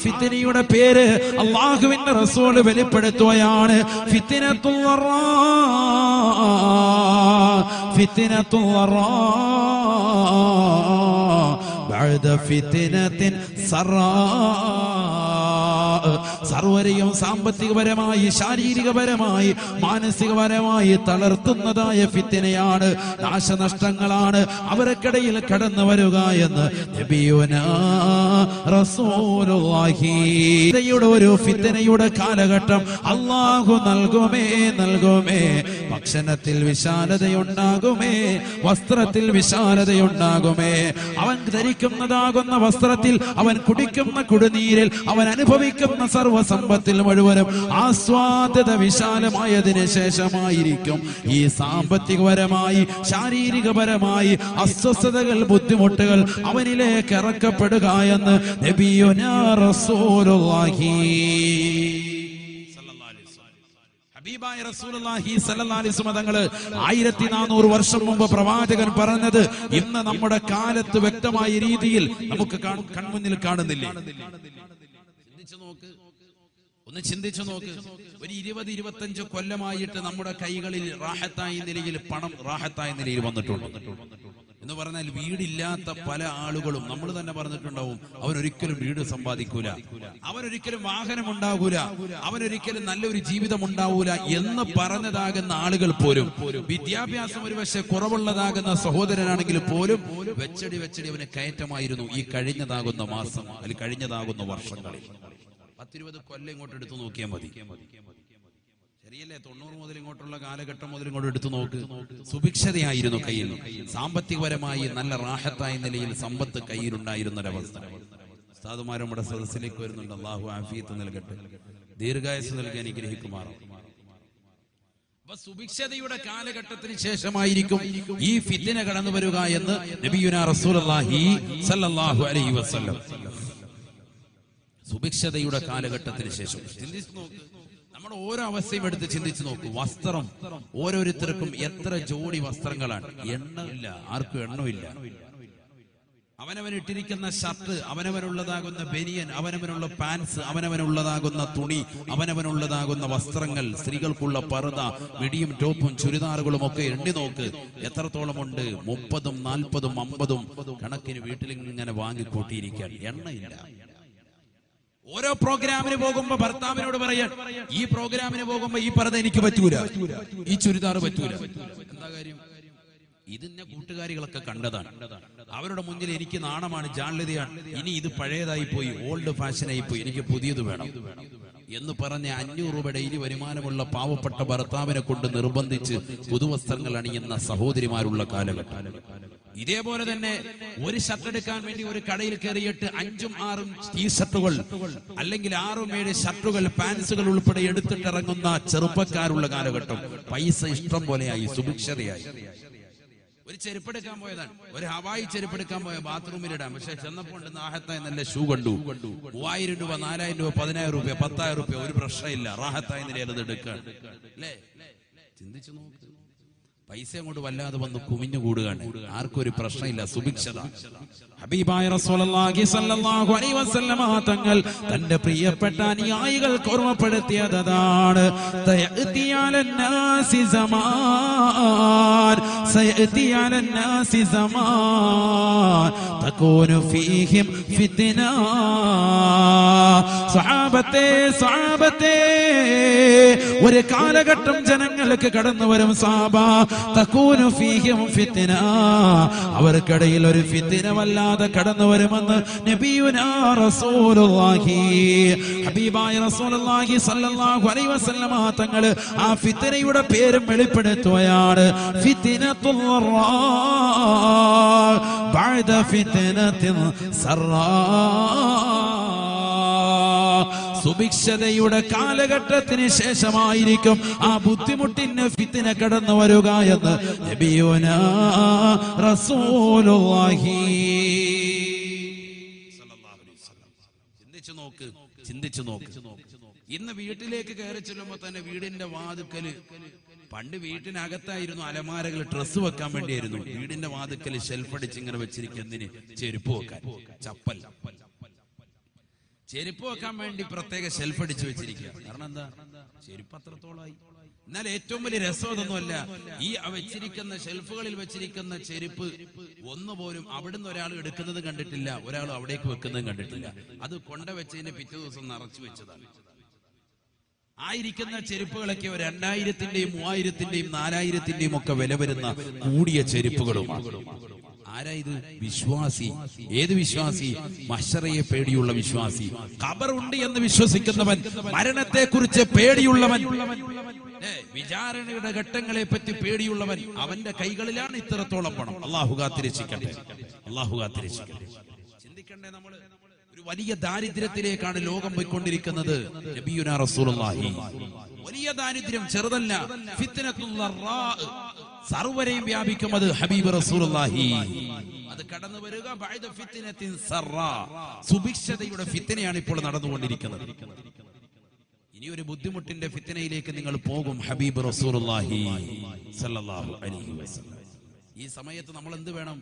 ഫിത്നയുടെ പേര് അല്ലാഹുവിന്റെ റസൂൽ വെളിപ്പെടുത്തുകയാണ്. ഫിത്നത്തുൽ വറാ, ഫിത്നത്തുൽ വറാ ബഅദ ഫിത്നത്തിൻ സറാ. സർവരെയും സാമ്പത്തികപരമായി, ശാരീരികപരമായി, മാനസികപരമായി തളർത്തുന്നതായ ഫിത്നയാണ്, നാശനഷ്ടങ്ങളാണ് അവർക്കിടയിൽ കടന്നു വരിക എന്ന് നബിയുനാ റസൂലുള്ളാഹി. ഒരു ഫിത്നയുടെ കാലഘട്ടം അല്ലാഹു നൽകുമേ. ഭക്ഷണത്തിൽ വിശാലതയുണ്ടാകുമേ, വസ്ത്രത്തിൽ വിശാലതയുണ്ടാകുമേ. അവൻ ധരിക്കുന്നതാകുന്ന വസ്ത്രത്തിൽ, അവൻ കുടിക്കുന്ന കുടിനീരിൽ, അവൻ അനുഭവിക്കുന്ന സർവസമ്പത്തിൽ മുഴുവനും ആസ്വാദ്യത വിശാലമായതിനു ശേഷമായിരിക്കും ഈ സാമ്പത്തികപരമായി, ശാരീരികപരമായി അസ്വസ്ഥതകൾ, ബുദ്ധിമുട്ടുകൾ അവനിലേക്ക് ഇറക്കപ്പെടുക എന്ന് നബിയുനാ റസൂലുള്ളാഹി. ഹബീബായ റസൂലുള്ളാഹി സ്വല്ലല്ലാഹു അലൈഹി വസല്ലം തങ്ങൾ 1400 വർഷം മുമ്പ് പ്രവാചകൻ പറഞ്ഞത് ഇന്ന് നമ്മുടെ കാലത്ത് വ്യക്തമായ രീതിയിൽ നമുക്ക് കൺമുന്നിൽ കാണുന്നില്ലേ? ഒന്ന് ചിന്തിച്ചു നോക്ക്. ഒരു 20-25 കൊല്ലമായിട്ട് നമ്മുടെ കൈകളിൽ റാഹത്തായ നിലയിൽ പണം റാഹത്തായ നിലയിൽ വന്നിട്ടുണ്ട് എന്ന് പറഞ്ഞാൽ വീടില്ലാത്ത പല ആളുകളും നമ്മൾ തന്നെ പറഞ്ഞിട്ടുണ്ടാവും, അവനൊരിക്കലും വീട് സമ്പാദിക്കൂല, അവനൊരിക്കലും വാഹനം ഉണ്ടാകൂല, അവനൊരിക്കലും നല്ലൊരു ജീവിതം ഉണ്ടാവൂല എന്ന് പറഞ്ഞതാകുന്ന ആളുകൾ പോലും, വിദ്യാഭ്യാസം ഒരു പക്ഷേ കുറവുള്ളതാകുന്ന സഹോദരനാണെങ്കിൽ പോലും വെച്ചടി അവന് കയറ്റമായിരുന്നു ഈ കഴിഞ്ഞതാകുന്ന മാസം അല്ലെങ്കിൽ കഴിഞ്ഞതാകുന്ന വർഷങ്ങളിൽ. 10-20 കൊല്ലം ഇങ്ങോട്ട് എടുത്തു നോക്കിയാൽ മതി, ശരിയല്ലേ? 90 മുതൽ ഇങ്ങോട്ടുള്ള കാലഘട്ടം മുതൽ ഇങ്ങോട്ട് എടുത്തു നോക്ക്. സുഭിക്ഷതയായിരുന്നു കയ്യിൽ, സാമ്പത്തികപരമായി നല്ല റാഹത്തായ നിലയിൽ സമ്പത്ത് കയ്യിലുണ്ടായിരുന്ന ഒരവസ്ഥ. ഉസ്താദുമാർ നമ്മുടെ സദസ്സിലേക്ക് വരുന്നുണ്ട്. അല്ലാഹു ആഫിയത്ത് നൽകട്ടെ, ദീർഘായുസ്സ് നൽകി അനുഗ്രഹിക്കുമാറാം. അപ്പൊ സുഭിക്ഷതയുടെ കാലഘട്ടത്തിന് ശേഷമായിരിക്കും ഈ ഫിത്ന കടന്നു വരിക എന്ന് നബിയുനാ റസൂലുള്ളാഹി സ്വല്ലല്ലാഹു അലൈഹി വസല്ലം. സുഭിക്ഷതയുടെ കാലഘട്ടത്തിന് ശേഷം ചിന്തിച്ചു നോക്ക്. നമ്മുടെ ഓരോ അവസ്ഥയും എടുത്ത് ചിന്തിച്ചു നോക്കൂ. വസ്ത്രം ഓരോരുത്തർക്കും എത്ര ജോഡി വസ്ത്രങ്ങളാണ്, എണ്ണമില്ല, ആർക്കും എണ്ണമില്ല. അവനവനിട്ടിരിക്കുന്ന ഷർട്ട്, അവനവനുള്ളതാകുന്ന ബനിയൻ, അവനവനുള്ള പാൻസ്, അവനവനുള്ളതാകുന്ന തുണി, അവനവനുള്ളതാകുന്ന വസ്ത്രങ്ങൾ, സ്ത്രീകൾക്കുള്ള പർദ, മിഡിയും ടോപ്പും ചുരിദാറുകളും ഒക്കെ എണ്ണി നോക്ക് എത്രത്തോളമുണ്ട്. 30, 40, 50 കണക്കിന് വീട്ടിലിങ്ങനെ വാങ്ങിക്കൂട്ടിയിരിക്കാൻ എണ്ണയില്ല. ഓരോ പ്രോഗ്രാമിന് പോകുമ്പോ ഭർത്താവിനോട് പറയാൻ, ഈ പ്രോഗ്രാമിന് പോകുമ്പോ ഈ പർദ്ദ എനിക്ക് പറ്റൂല, ഈ ചുരിദാർ പറ്റൂല. എന്താ കാര്യം? ഇതിന്റെ കൂട്ടുകാരികളൊക്കെ കണ്ടതാണ്. അവരുടെ മുന്നിൽ എനിക്ക് നാണമാണ്, ജാള്യതയാണ്. ഇനി ഇത് പഴയതായി പോയി, ഓൾഡ് ഫാഷനായി പോയി, എനിക്ക് പുതിയത് വേണം എന്ന് പറഞ്ഞ് 500 രൂപ ഡെയിലി വരുമാനമുള്ള പാവപ്പെട്ട ഭർത്താവിനെ കൊണ്ട് നിർബന്ധിച്ച് പുതുവസ്ത്രങ്ങൾ അണിയുന്ന സഹോദരിമാരുള്ള കാലഘട്ടം. ഇതേപോലെ തന്നെ ഒരു ഷർട്ട് എടുക്കാൻ വേണ്ടി ഒരു കടയിൽ കയറിയിട്ട് 5-6 ടീഷർട്ടുകൾ അല്ലെങ്കിൽ 6-7 ഷർട്ടുകൾ, പാൻസുകൾ ഉൾപ്പെടെ എടുത്തിട്ടിറങ്ങുന്ന ചെറുപ്പക്കാരുള്ള കാലഘട്ടം. പൈസ ഇഷ്ടം പോലെയായി, സുഭിക്ഷതയായി. ഒരു ചെരുപ്പെടുക്കാൻ പോയതാണ്, ഒരു ഹവായി ചെരുപ്പെടുക്കാൻ പോയ ബാത്റൂമിലിടാൻ. പക്ഷെ ചെന്നപ്പോൾ റാഹത്തായ നല്ല ഷൂ കണ്ടു. 3000 രൂപ, 4000 രൂപ, 10000 രൂപ, 10000 രൂപ, ഒരു പ്രശ്നമില്ല, റാഹത്തായ നിലയിൽ അത് എടുക്കാൻ. അല്ലേ? ചിന്തിച്ചു നോക്ക്. പൈസ അങ്ങോട്ട് വല്ലാതെ വന്ന് കുമിഞ്ഞുകൂടുകയാണ്, ആർക്കും ഒരു പ്രശ്നമില്ല, സുഭിക്ഷത. ഹബീബായ റസൂലുള്ളാഹി സ്വല്ലല്ലാഹു അലൈഹി വസല്ലമ തങ്ങൾ തന്റെ പ്രിയപ്പെട്ട അനുയായികൾക്ക് ഓർമ്മപ്പെടുത്തിയതാണ്. സയഅതി അലന്നാസി സമാൻ തകൂനു ഫീഹിം ഫിത്ന. സ്വഹാബത്തെ ഒരു കാലഘട്ടം ജനങ്ങൾക്ക് കടന്നു വരും. സഹാബ തകൂനു ഫീഹിം ഫിത്ന, അവർക്കിടയിൽ ഒരു ഫിത്ന വല്ലാതെ കടന്നു വരുമെന്ന് നബിയുനാ റസൂലുള്ളാഹി, ഹബീബായ റസൂലുള്ളാഹി സ്വല്ലല്ലാഹു അലൈഹി വസല്ലമ തങ്ങൾ ആ ഫിത്നയുടെ പേരും വെളിപ്പെടുത്തുകയാണ്. ഫിത്നത്തുൽ വറാ ബഅദ ഫിത്നത്തിൻ സറാ. സുഭിക്ഷതയുടെ കാലഘട്ടത്തിന് ശേഷമായിരിക്കും ആ ബുദ്ധിമുട്ടിന് ഫിത്ന കടന്നു വരിക എന്ന് നബിയുനാ റസൂലുള്ളാഹി. ചിന്തിച്ചു നോക്ക്. ഇന്ന് വീട്ടിലേക്ക് കയറി ചെല്ലുമ്പോ തന്നെ വീടിന്റെ വാതുക്കല്, പണ്ട് വീട്ടിനകത്തായിരുന്നു അലമാരകൾ ഡ്രസ്സ് വെക്കാൻ വേണ്ടിയായിരുന്നു, വീടിന്റെ വാതുക്കല് ഷെൽഫ് അടിച്ച് ഇങ്ങനെ വെച്ചിരിക്കുന്നതിന് ചെരുപ്പ് വെക്കാൻ, ചപ്പൽ. ചെരുപ്പ് വെക്കാൻ വേണ്ടി പ്രത്യേക ഷെൽഫ് അടിച്ചു വെച്ചിരിക്കുക. കാരണം എന്താ? ചെരുപ്പ് അത്രത്തോളമായി. എന്നാൽ ഏറ്റവും വലിയ രസം അതൊന്നുമല്ല. ഈ വെച്ചിരിക്കുന്ന ഷെൽഫുകളിൽ വെച്ചിരിക്കുന്ന ചെരുപ്പ് ഒന്നുപോലും അവിടുന്ന് ഒരാൾ എടുക്കുന്നത് കണ്ടിട്ടില്ല, ഒരാൾ അവിടേക്ക് വെക്കുന്നതും കണ്ടിട്ടില്ല. അത് കൊണ്ടുവച്ചതിന് പിറ്റേ ദിവസം നിറച്ചു വെച്ചതാണ്. ആയിരിക്കുന്ന ചെരുപ്പുകളൊക്കെ 2000-ന്റെയും 3000-ന്റെയും 4000-ന്റെയും ഒക്കെ വില വരുന്ന കൂടിയ ചെരുപ്പുകളുമാണ്. ആരാ ഇത്? വിശ്വാസി. ഏത് വിശ്വാസി? മഹ്ശറയെ പേടിയുള്ള വിശ്വാസി. ഖബറുണ്ട് എന്ന് വിശ്വസിക്കുന്നവൻ, മരണത്തെ കുറിച്ച് പേടിയുള്ളവൻ, വിചാരണയുടെ ഘട്ടങ്ങളെ പറ്റി പേടിയുള്ളവൻ. അവന്റെ കൈകളിലാണ് ഇത്രത്തോളം പണം. അല്ലാഹു കാത്തിരക്ഷിക്കട്ടെ, അല്ലാഹു കാത്തിരക്ഷിക്കട്ടെ. ചിന്തിക്കണ്ടേ നമ്മള്? ഒരു വലിയ ദാരിദ്ര്യത്തിലേക്കാണ് ലോകം പോയിക്കൊണ്ടിരിക്കുന്നത്. നബിയുനാ റസൂലുള്ളാഹി, വലിയ ദാരിദ്ര്യം ചെറുതല്ല. ഫിത്നത്തുൽ ളറാ, സർവരെയും വ്യാപിക്കും അത്. ഹബീബ് റസൂലുള്ളാഹി അത് കടന്നു വരിക. ബഅദ ഫിത്നത്തിൻ സറാ, സുഭിക്ഷതയുടെ ഫിത്നയാണ് ഇപ്പോൾ നടന്നുകൊണ്ടിരിക്കുന്നത്. ഇനി ഒരു ബുദ്ധിമുട്ടിന്റെ ഫിത്നയിലേക്ക് നിങ്ങൾ പോകും. ഹബീബ് റസൂലുള്ളാഹി സ്വല്ലല്ലാഹു അലൈഹി വസല്ലം. ഈ സമയത്ത് നമ്മൾ എന്ത് വേണം?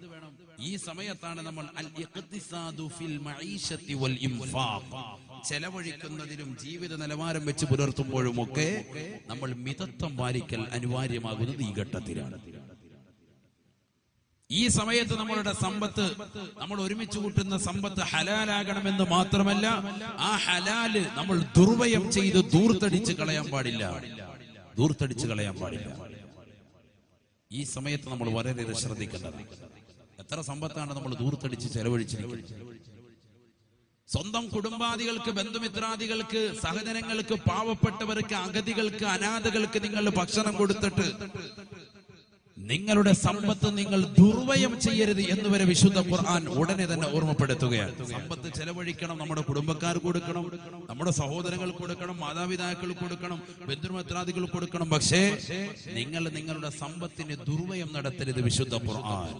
ഈ സമയത്താണ് നമ്മൾ അൽ ഇഖ്തിസാദു ഫിൽ മഈശത്തി വൽ ഇൻഫാഖ്, ചെലവഴിക്കുന്നതിലും ജീവിത നിലവാരം വെച്ച് പുലർത്തുമ്പോഴും ഒക്കെ നമ്മൾ മിതത്വം പാലിക്കൽ അനിവാര്യമാകുന്നത് ഈ ഘട്ടത്തിലാണ്. ഈ സമയത്ത് നമ്മളുടെ സമ്പത്ത്, നമ്മൾ ഒരുമിച്ച് കൂട്ടുന്ന സമ്പത്ത് ഹലാലാകണമെന്ന് മാത്രമല്ല, ആ ഹലാല് നമ്മൾ ദുർവ്യയം ചെയ്ത് ദൂർത്തടിച്ച് കളയാൻ പാടില്ല, ദൂർത്തടിച്ച് കളയാൻ പാടില്ല. ഈ സമയത്ത് നമ്മൾ വളരെ ശ്രദ്ധിക്കേണ്ടത്. എത്ര സമ്പത്താണ് നമ്മൾ ദൂർത്തടിച്ച് ചെലവഴിച്ചിരിക്കുന്നത്? സ്വന്തം കുടുംബാദികൾക്ക്, ബന്ധുമിത്രാദികൾക്ക്, സഹജനങ്ങൾക്ക്, പാവപ്പെട്ടവർക്ക്, അഗതികൾക്ക്, അനാഥകൾക്ക് നിങ്ങൾ ഭക്ഷണം കൊടുത്തിട്ട് നിങ്ങളുടെ സമ്പത്ത് നിങ്ങൾ ദുർവ്യയം ചെയ്യരുത് എന്ന് വരെ വിശുദ്ധ ഖുർആൻ ഉടനെ തന്നെ ഓർമ്മപ്പെടുത്തുകയാണ്. സമ്പത്ത് ചെലവഴിക്കണം, നമ്മുടെ കുടുംബക്കാർക്ക് കൊടുക്കണം, നമ്മുടെ സഹോദരങ്ങൾക്ക് കൊടുക്കണം, മാതാപിതാക്കൾക്ക് കൊടുക്കണം, ബന്ധുമിത്രാദികൾ കൊടുക്കണം. പക്ഷേ നിങ്ങൾ നിങ്ങളുടെ സമ്പത്തിന് ദുർവ്യയം നടത്തരുത്. വിശുദ്ധ ഖുർആൻ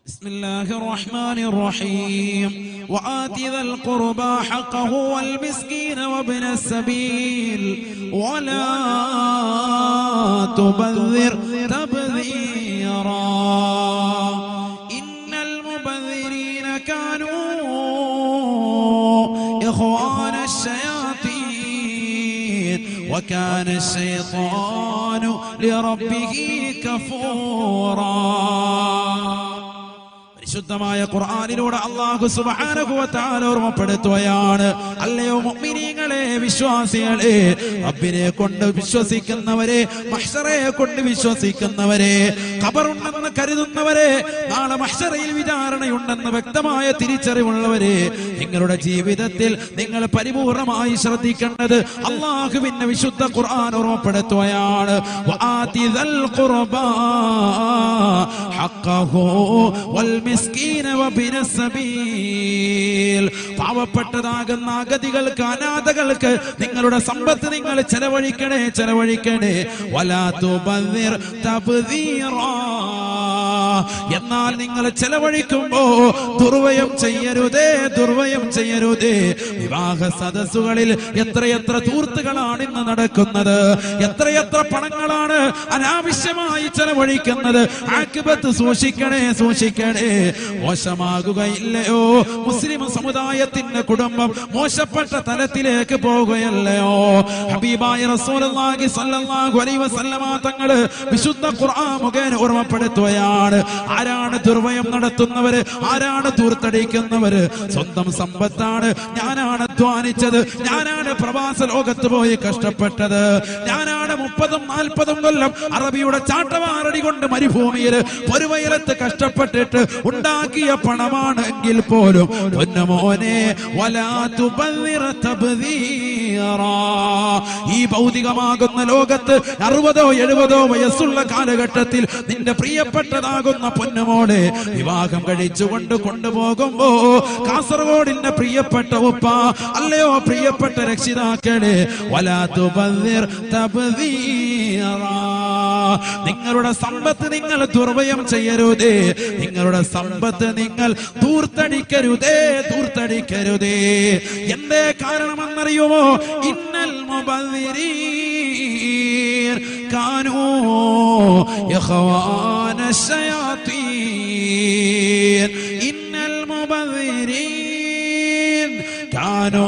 بسم الله الرحمن الرحيم وآت ذا القربى حقه والمسكين وابن السبيل ولا تبذر تبذيرا إن المبذرين كانوا إخوان الشياطين وكان الشيطان لربه كفورا. പരിശുദ്ധമായ ഖുർആനിലൂടെ അല്ലാഹു സുബ്ഹാനഹു വ തആല ഓർമ്മപ്പെടുത്തുകയാണ്, അല്ലയോ മുഅ്മിനീങ്ങളെ, വിശ്വാസികളെ, റബ്ബിനെ കൊണ്ട് വിശ്വസിക്കുന്നവരെ, മഹ്ശറയെ കൊണ്ട് വിശ്വസിക്കുന്നവരെ, ഖബറുണ്ടെന്ന് കരുതുന്നവരെ, നാളെ മഹ്ശറയിൽ വിചാരണയുണ്ടെന്ന് വ്യക്തമായ തിരിച്ചറിവുള്ളവരെ, നിങ്ങളുടെ ജീവിതത്തിൽ നിങ്ങൾ പരിപൂർണമായി ശ്രദ്ധിക്കേണ്ടത് അല്ലാഹുവിന്റെ വിശുദ്ധ ഖുർആൻ ഓർമ്മപ്പെടുത്തുകയാണ്. വആതി ദൽ ഖുർബാ ഹഖഹു വൽ മിസ്കീന വബിന സബീൽ, പാവപ്പെട്ടതാകുന്ന അഗതികൾക്ക്, അനാഥകൾക്ക് നിങ്ങളുടെ സമ്പത്ത് നിങ്ങൾ ചെലവഴിക്കണേ, ചെലവഴിക്കണേ. വലാ തുബദ്ദിർ തബ്ദീറാ, എന്നാൽ നിങ്ങൾ ചെലവഴിക്കുമ്പോ ദുർവ്യയം ചെയ്യരുതേ, ദുർവ്യയം ചെയ്യരുതേ. വിവാഹ സദസ്സുകളിൽ എത്രയെത്ര ധൂർത്തുകളാണ് ഇന്ന് നടക്കുന്നത്, എത്രയെത്ര പണങ്ങളാണ് അനാവശ്യമായി ചെലവഴിക്കുന്നത്. ആഖിബത്ത് സൂക്ഷിക്കണേ, സൂക്ഷിക്കണേ. മോശമാകുകയില്ലയോ മുസ്ലിം സമുദായത്തിന്റെ കുടുംബം? മോശപ്പെട്ട തലത്തിലേക്ക് പോകുകയല്ലയോ? ഹബീബായ റസൂലുള്ളാഹി സ്വല്ലല്ലാഹു അലൈഹി വസല്ലമ തങ്ങൾ വിശുദ്ധ ഖുർആൻ മുഖേന ഓർമ്മപ്പെടുത്തുകയാണ്. ആരാണ് ദുർവ്യയം നടത്തുന്നവര്? ആരാണ് ദൂർത്തടിക്കുന്നവര്? സ്വന്തം സമ്പത്താണ് ഞാനാണ് അധ്വാനിച്ചത്, ഞാനാണ് പ്രവാസ ലോകത്ത് പോയി കഷ്ടപ്പെട്ടത്, ഞാനാണ് 30-40 കൊല്ലം അറബിയുടെ ചാട്ടവാറടി കൊണ്ട് മരുഭൂമിയിൽ പൊരുവയലത്ത് കഷ്ടപ്പെട്ടിട്ട് ഉണ്ടാക്കിയ പണമാണെങ്കിൽ പോലും പൊന്നുമോനെ, വലാ തുബദ്ദിർ തബ്ദീറാ, ഈ ഭൗതികമാകുന്ന ലോകത്ത് 60-70 വയസ്സുള്ള കാലഘട്ടത്തിൽ നിന്റെ പ്രിയപ്പെട്ടതാകുന്ന പൊന്നുമോളെ വിവാഹം കഴിച്ചുകൊണ്ട് കൊണ്ടുപോകുമ്പോ കാസർഗോഡിന്റെ പ്രിയപ്പെട്ട ഉപ്പ, അല്ലയോ പ്രിയപ്പെട്ട രക്ഷിതാക്കളെ, വലാ തുബദ്ദിർ തബ്ദീറാ, നിങ്ങളുടെ സമ്പത്ത് നിങ്ങൾ ദുർവ്യയം ചെയ്യരുതേ, നിങ്ങളുടെ സമ്പത്ത് നിങ്ങൾ ദൂർത്തടിക്കരുതേ, ദൂർത്തടിക്കരുതേ. എന്തേ കാരണമെന്നറിയുമോ? ഇന്നൽ മുബദ്ദിരീൻ കാനൂ ഇഖ്വാന الشياطين إن المبذرين كانوا കാനോ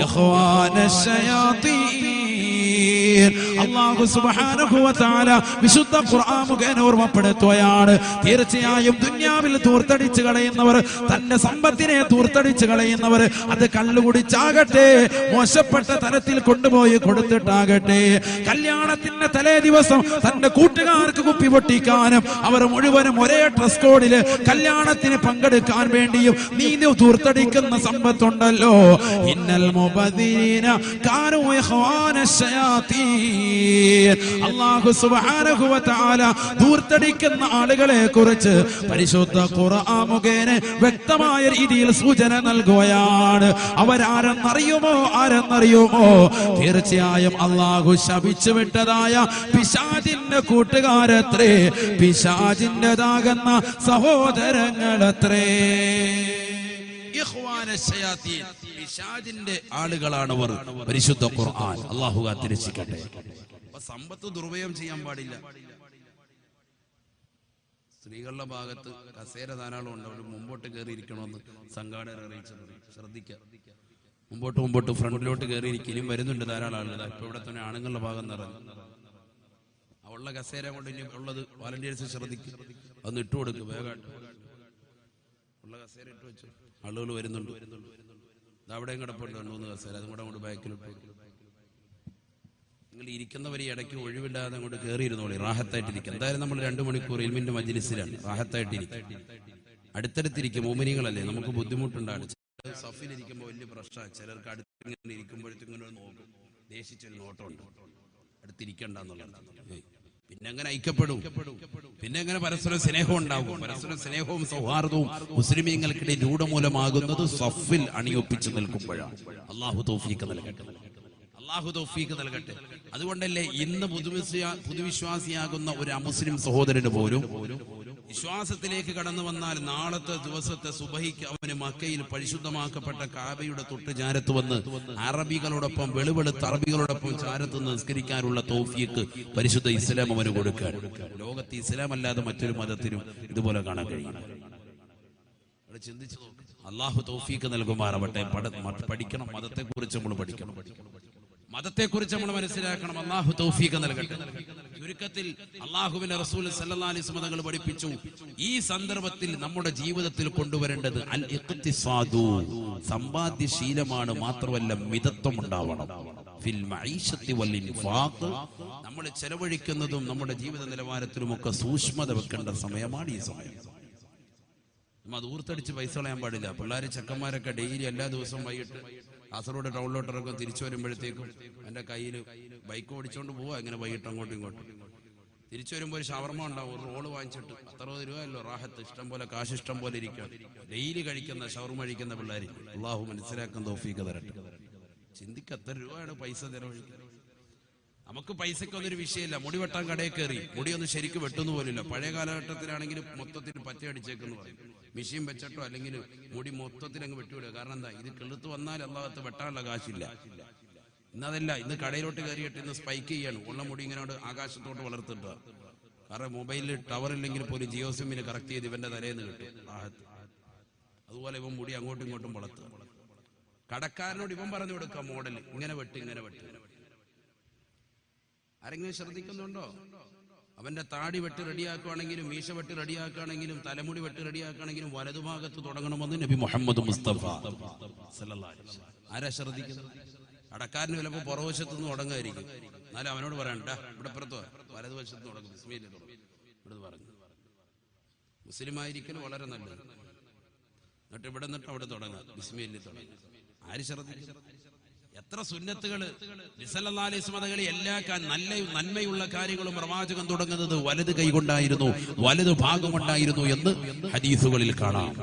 ഇഖ്വാന ശയാതീൻ. അല്ലാഹു സുബ്ഹാനഹു വ തആല വിശുദ്ധ ഖുർആൻ മുഖേന ഓർമ്മപ്പെടുത്തുകയാണ്, തീർച്ചയായും ദുനിയാവിൽ തൂർത്തടിച്ച് കളയുന്നവർ, തന്റെ സമ്പത്തിനെ തൂർത്തടിച്ച് കളയുന്നവർ, അത് കള്ളുകുടിച്ചാകട്ടെ, മോശപ്പെട്ട തരത്തിൽ കൊണ്ടുപോയി കൊടുത്തിട്ടാകട്ടെ, കല്യാണത്തിന്റെ തലേ ദിവസം തന്റെ കൂട്ടുകാർക്ക് കുപ്പി പൊട്ടിക്കാനും അവർ മുഴുവനും ഒരേ ഡ്രസ് കോഡില് കല്യാണത്തിന് പങ്കെടുക്കാൻ വേണ്ടിയും നീ തൂർത്തടിക്കുന്ന സമ്പത്തുണ്ടല്ലോ, ഇന്നൽ മുബദ്ദിരീന കാനൂ ഇഖ്വാന ശയാതീൻ. അല്ലാഹു സുബ്ഹാനഹു വ തആല ദൂർത്തടിക്കുന്ന ആളുകളെ കുറിച്ച് പരിശുദ്ധ ഖുർആൻ മുഖേന വ്യക്തമായ രീതിയിൽ സൂചന നൽകുകയാണ്. ആരെന്നറിയുമോ? തീർച്ചയായും അല്ലാഹു ശപിച്ചു വിട്ടതായ പിശാചിന്റെ കൂട്ടുകാരത്രേ, പിശാചിന്റേതാകുന്ന സഹോദരങ്ങളത്രേ. പിശാചിന്റെ ആളുകളാണവർ. പരിശുദ്ധ ഖുർആൻ അല്ലാഹു കാത്തിരക്ഷിക്കട്ടെ. സമ്പത്ത് ദുർവ്യയം ചെയ്യാൻ പാടില്ല. സ്ത്രീകളുടെ ഭാഗത്ത് കസേര ധാരാളം ഉണ്ട്, അവർ മുമ്പോട്ട് കയറിയിരിക്കണമെന്ന് സംഘാടകർ അറിയിച്ചത് ശ്രദ്ധിക്കുക. മുമ്പോട്ട് ഫ്രണ്ടിലോട്ട് കയറിയിരിക്കും. ഇനിയും വരുന്നുണ്ട് ധാരാളം ആളുകൾ. ഇപ്പൊ ഇവിടെ തന്നെ ആണുങ്ങളുടെ ഭാഗം നിറഞ്ഞു. അവളുടെ കസേര കൊണ്ട് ഇനി ഉള്ളത് വാലണ്ടിയേഴ്സ് ശ്രദ്ധിക്കുക, അതൊന്ന് ഇട്ടുകൊടുക്കും. വേഗം ഉള്ള കസേര ഇട്ട് വെച്ചു. ആളുകൾ വരുന്നുണ്ട്. അവിടെയും കിടപ്പുണ്ട് 2-3 കസേര, അതും കൂടെ അങ്ങോട്ട് ബാക്കിലിട്ട്. നിങ്ങൾ ഇരിക്കുന്നവരെ ഇടയ്ക്ക് ഒഴിവില്ലാതെ അങ്ങോട്ട് കയറിയിരുന്നോളി, റാഹത്തായിട്ടിരിക്കും. എന്തായാലും നമ്മൾ 2 മണിക്കൂർ ഇൽമിന്റെ മജ്ലിസിലാണ്, റാഹത്തായിട്ടിരിക്കും. അടുത്തടുത്തിരിക്കും. മോമിനികളല്ലേ, നമുക്ക് ബുദ്ധിമുട്ടുണ്ടാണ്. സഫിലിരിക്കുമ്പോൾ വലിയ പ്രശ്നമാണ്. ചിലർക്ക് അടുത്തിങ്ങനെ ഇരിക്കുമ്പോഴത്തേക്കും ഇങ്ങനെ നോക്കും, ദേശിച്ചൊരു നോട്ടമുണ്ട്, അടുത്തിരിക്കണ്ടെന്നുള്ളത്. പിന്നെ അങ്ങനെ ഐക്യപ്പെടും, പിന്നെ അങ്ങനെ പരസ്പരം സ്നേഹം ഉണ്ടാകും. പരസ്പരം സ്നേഹവും സൗഹാർദ്ദവും മുസ്ലിമീങ്ങൾക്കിടയിൽ രൂഢമൂലമാകുന്നത് സഫിൽ അണിയൊപ്പിച്ച് നിൽക്കുമ്പോഴാണ്. അല്ലാഹു തൗഫീഖ് നൽകട്ടെ, അല്ലാഹു തൗഫീഖ് നൽകട്ടെ. അതുകൊണ്ടല്ലേ ഇന്ന് പുതുവിശ്വാസിയാകുന്ന ഒരു അമുസ്ലിം സഹോദരന് പോലും വിശ്വാസത്തിലേക്ക് കടന്നു വന്നാൽ നാളത്തെ ദിവസത്തെ സുബഹിക്ക് അവന് മക്കയിൽ പരിശുദ്ധമാക്കപ്പെട്ട കാബയുടെ തൊട്ട് ചാരത്ത് വന്ന് അറബികളോടൊപ്പം വെളുവെളുത്ത അറബികളോടൊപ്പം ചാരത്ത് നിസ്കരിക്കാനുള്ള തൗഫീഖ് പരിശുദ്ധ ഇസ്ലാം അവന് കൊടുക്കാൻ. ലോകത്ത് ഇസ്ലാം അല്ലാതെ മറ്റൊരു മതത്തിനും ഇതുപോലെ കാണാൻ കഴിയില്ല. ചിന്തിച്ചു നോക്ക്. അല്ലാഹു തൗഫീഖ് നൽകുമാറാവട്ടെ. പഠിക്കണം, മതത്തെക്കുറിച്ച് നമ്മൾ പഠിക്കണം, മതത്തെക്കുറിച്ച് നമ്മൾ മനസ്സിലാക്കണം. അല്ലാഹു തൗഫീഖ് നൽകട്ടെ. ചുരുക്കത്തിൽ അല്ലാഹുവിന്റെ റസൂൽ സല്ലല്ലാഹു അലൈഹി വസല്ലം തങ്ങൾ പഠിപ്പിച്ചു, ഈ സന്ദർഭത്തിൽ നമ്മുടെ ജീവിതത്തിൽ കൊണ്ടുവരേണ്ടത് അൽ ഇഖ്തിസാദു, സമ്പാദ്യശീലമാണ്. മാത്രമല്ല മിതത്വം ഉണ്ടാവണം. ഫിൽ മഈശത്തി വൽ ഇൻഫാഖ്, നമ്മൾ ചെലവഴിക്കുന്നതും നമ്മുടെ ജീവിത നിലവാരത്തിലുമൊക്കെ സൂക്ഷ്മത വെക്കേണ്ട സമയമാണ് ഈ സമയം. അത് ഊർത്തടിച്ച് പൈസ കളയാൻ പാടില്ല. പിള്ളേർ ചെക്കന്മാരൊക്കെ ഡെയിലി എല്ലാ ദിവസവും വൈകിട്ട് കാസർഗോഡ് ടൗണിലോട്ടിറക്കും. തിരിച്ചു വരുമ്പോഴത്തേക്കും എൻ്റെ കയ്യിൽ ബൈക്ക് ഓടിച്ചുകൊണ്ട് പോവാ, ഇങ്ങനെ വൈകിട്ട് അങ്ങോട്ടും ഇങ്ങോട്ടും. തിരിച്ചു വരുമ്പോൾ ഒരു ഷവർമ ഉണ്ടാവും, ഒരു റോള് വാങ്ങിച്ചിട്ട് 60 രൂപയല്ലോ റാഹത്ത്, ഇഷ്ടം പോലെ കാശ് ഇഷ്ടം പോലെ ഇരിക്കാം. ഡെയിലി കഴിക്കുന്ന ഷവർമ കഴിക്കുന്ന പിള്ളേർ അല്ലാഹു മനസ്സിലാക്കാൻ തൗഫീഖ് തരട്ടെ. ചിന്തിക്ക് എത്ര രൂപയാണ് പൈസ ചെലവഴിക്കുന്നത്. നമുക്ക് പൈസക്കൊന്നൊരു വിഷയമില്ല. മുടി വെട്ടാൻ കടയിൽ കയറി മുടിയൊന്നും ശരിക്കും വെട്ടുന്നു പോലില്ല. പഴയ കാലഘട്ടത്തിലാണെങ്കിൽ മൊത്തത്തിൽ പച്ചയടിച്ചേക്കെന്ന് പറയും. മെഷീൻ വെച്ചിട്ടോ അല്ലെങ്കിൽ മുടി മൊത്തത്തിൽ അങ്ങ് വെട്ടിവിടുക. കാരണം എന്താ, ഇത് കിളുത്ത് വന്നാൽ അല്ലാത്ത വെട്ടാനുള്ള കാശില്ല. ഇന്നതല്ല, ഇന്ന് കടയിലോട്ട് കയറിയിട്ട് ഇന്ന് സ്പൈക്ക് ചെയ്യാണ്. ഉള്ള മുടി ഇങ്ങനെ ആകാശത്തോട്ട് വളർത്തിട്ടുക. കാരണം മൊബൈലിൽ ടവർ ഇല്ലെങ്കിൽ പോലും ജിയോ സിമ്മിൽ കറക്റ്റ് ചെയ്ത് ഇവന്റെ തലേന്ന് കിട്ടും. അതുപോലെ ഇവൻ മുടി അങ്ങോട്ടും ഇങ്ങോട്ടും വളർത്തുക. കടക്കാരനോട് ഇവൻ പറഞ്ഞു കൊടുക്കുക മോഡൽ, ഇങ്ങനെ വെട്ട് ഇങ്ങനെ വെട്ട്. ആരെങ്കിലും ശ്രദ്ധിക്കുന്നുണ്ടോ? അവന്റെ താടി വെട്ട് റെഡിയാക്കുകയാണെങ്കിലും മീശ വെട്ട് റെഡിയാക്കുകയാണെങ്കിലും തലമുടി വെട്ട് റെഡിയാക്കുകയാണെങ്കിലും വലതുഭാഗത്ത് തുടങ്ങണമെന്ന് നബി മുഹമ്മദ് മുസ്തഫ സല്ലല്ലാഹു അലൈഹി വസല്ലം. ആരാ ശ്രദ്ധിക്കുന്നത്? കടക്കാരന് ചിലപ്പോൾ പുറവശത്തുനിന്ന് തുടങ്ങായിരിക്കും. എന്നാലും അവനോട് പറയണ്ട, ഇവിടെ പുറത്തോ വലതുവശത്ത് തുടങ്ങും, ബിസ്മില്ലാ തുടങ്ങും ഇവിടെ പറഞ്ഞു. മുസ്ലിമായിരിക്കൽ വളരെ നല്ലത്. എന്നിട്ട് ഇവിടെ നിന്നിട്ട് അവിടെ തുടങ്ങാം, ബിസ്മില്ലാ തുടങ്ങും. ആര് ശ്രദ്ധിക്കും? എത്ര സുന്നത്തുകള് സല്ലല്ലാഹു അലൈഹി വസല്ലം എല്ലാ നല്ല നന്മയുള്ള കാര്യങ്ങളും പ്രവാചകൻ തുടങ്ങുന്നത് വലത് കൈകൊണ്ടായിരുന്നു, വലത് ഭാഗം കൊണ്ടായിരുന്നു എന്ന് ഹദീസുകളിൽ കാണാം.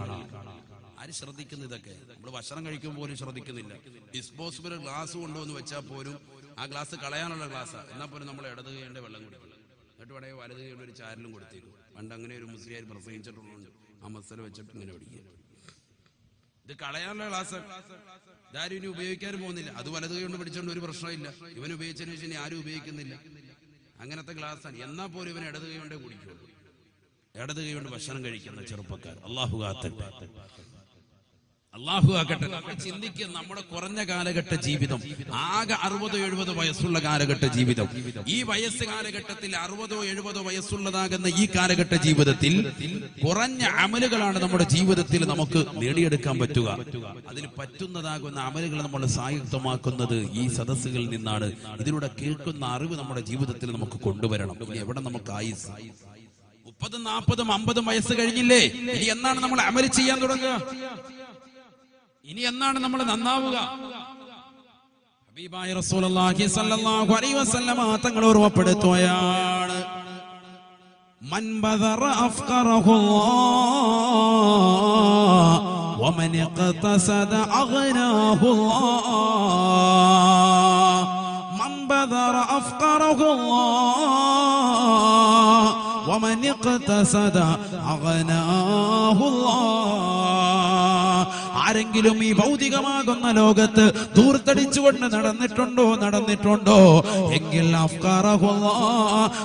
ആര് ശ്രദ്ധിക്കുന്നു? ഇതൊക്കെ നമ്മൾ ഭക്ഷണം കഴിക്കുമ്പോൾ പോലും ശ്രദ്ധിക്കുന്നില്ല. ഡിസ്പോസിബിൾ ഗ്ലാസ് കൊണ്ടുവന്ന് വെച്ചാൽ പോലും ആ ഗ്ലാസ് കളയാനുള്ള ഗ്ലാസ്സാ, എന്നാൽ പോലും നമ്മൾ ഇടത് കൈയുടെ വെള്ളം കുടിക്കണം. എന്നിട്ട് വേണമെങ്കിൽ വലത് കൈയുടെ ഒരു ചാരലും കൊടുത്തേക്കും. പണ്ട് അങ്ങനെ ഒരു മുസ്ലിം പ്രസംഗിച്ചിട്ടുള്ളതുകൊണ്ട് ആ മസാല വെച്ചിട്ട് ഇങ്ങനെ പിടിക്കുക. ഇത് കളയാനുള്ള ഗ്ലാസ് ഇതാരും ഇനി ഉപയോഗിക്കാനും പോകുന്നില്ല. അത് വലത് കൈ കൊണ്ട് പിടിച്ചോണ്ട് ഒരു പ്രശ്നമില്ല. ഇവൻ ഉപയോഗിച്ചതിന് ശേഷം ആരും ഉപയോഗിക്കുന്നില്ല. അങ്ങനത്തെ ഗ്ലാസ്സാണ്. എന്നാൽ പോലും ഇവൻ ഇടത് കൈ കൊണ്ടേ കുടിക്കുള്ളൂ. ഇടത് കൈ കൊണ്ട് ഭക്ഷണം കഴിക്കുന്ന ചെറുപ്പക്കാർ അല്ലാഹു കാക്കട്ടെ. അള്ളാഹു ആക്കട്ടെ. ചിന്തിക്കുക, നമ്മുടെ കുറഞ്ഞ കാലഘട്ട ജീവിതം, ആകെ 60-70 വയസ്സുള്ള കാലഘട്ട ജീവിതം. ഈ വയസ്സ് കാലഘട്ടത്തിൽ 60-70 വയസ്സുള്ളതാകുന്ന ഈ കാലഘട്ട ജീവിതത്തിൽ കുറഞ്ഞ അമലുകളാണ് നമ്മുടെ ജീവിതത്തിൽ നമുക്ക് നേടിയെടുക്കാൻ പറ്റുക. അതിന് പറ്റുന്നതാകുന്ന അമലുകൾ നമ്മൾ സായുക്തമാക്കുന്നത് ഈ സദസ്സുകളിൽ നിന്നാണ്. ഇതിലൂടെ കേൾക്കുന്ന അറിവ് നമ്മുടെ ജീവിതത്തിൽ നമുക്ക് കൊണ്ടുവരണം. ഇനി എവിടെ നമുക്ക് ആയുസ്? 30, 40, 50 വയസ്സ് കഴിഞ്ഞില്ലേ? ഇനി എന്നാണ് നമ്മൾ അമല് ചെയ്യാൻ തുടങ്ങുക? ഇനി എന്നാണ് നമ്മൾ നന്നാവുക? ഹബീബായ റസൂലുള്ളാഹി സ്വല്ലല്ലാഹു അലൈഹി വസല്ലമ തങ്ങൾ ഓർമ്മപ്പെടുത്തുകയാണ്, മൻ ബദറ അഫ്ഖറഹുല്ലാഹ് വമൻ ഇഖ്തസദ അഗ്നാഹുല്ലാഹ്. മൻ ബദറ അഫ്ഖറഹുല്ലാഹ് വമൻ ഇഖ്തസദ അഗ്നാഹുല്ലാഹ്. ആരെങ്കിലും ഈ ഭൗതികമാകുന്ന ലോകത്ത് ദൂർത്തടിച്ചുകൊണ്ട് നടന്നിട്ടുണ്ടോ എങ്കിൽ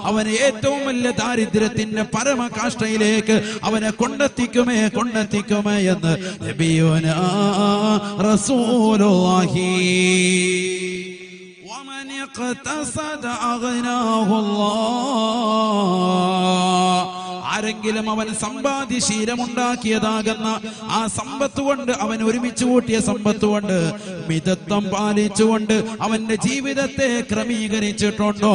അവന് ഏറ്റവും വലിയ ദാരിദ്ര്യത്തിന്റെ പരമകാഷ്ഠയിലേക്ക് അവനെ കൊണ്ടെത്തിക്കുമേ എന്ന് നബിയുനാ റസൂലുള്ളാഹി. വമൻ ഇഖ്തസദ അഗ്നാഹുല്ലാഹ്. ആരെങ്കിലും അവൻ സമ്പാദ്യശീലമുണ്ടാക്കിയതാകുന്ന ആ സമ്പത്ത് കൊണ്ട്, അവൻ ഒരുമിച്ച് കൂട്ടിയ സമ്പത്ത് കൊണ്ട് മിതത്വം പാലിച്ചുകൊണ്ട് അവന്റെ ജീവിതത്തെ ക്രമീകരിച്ചിട്ടുണ്ടോ,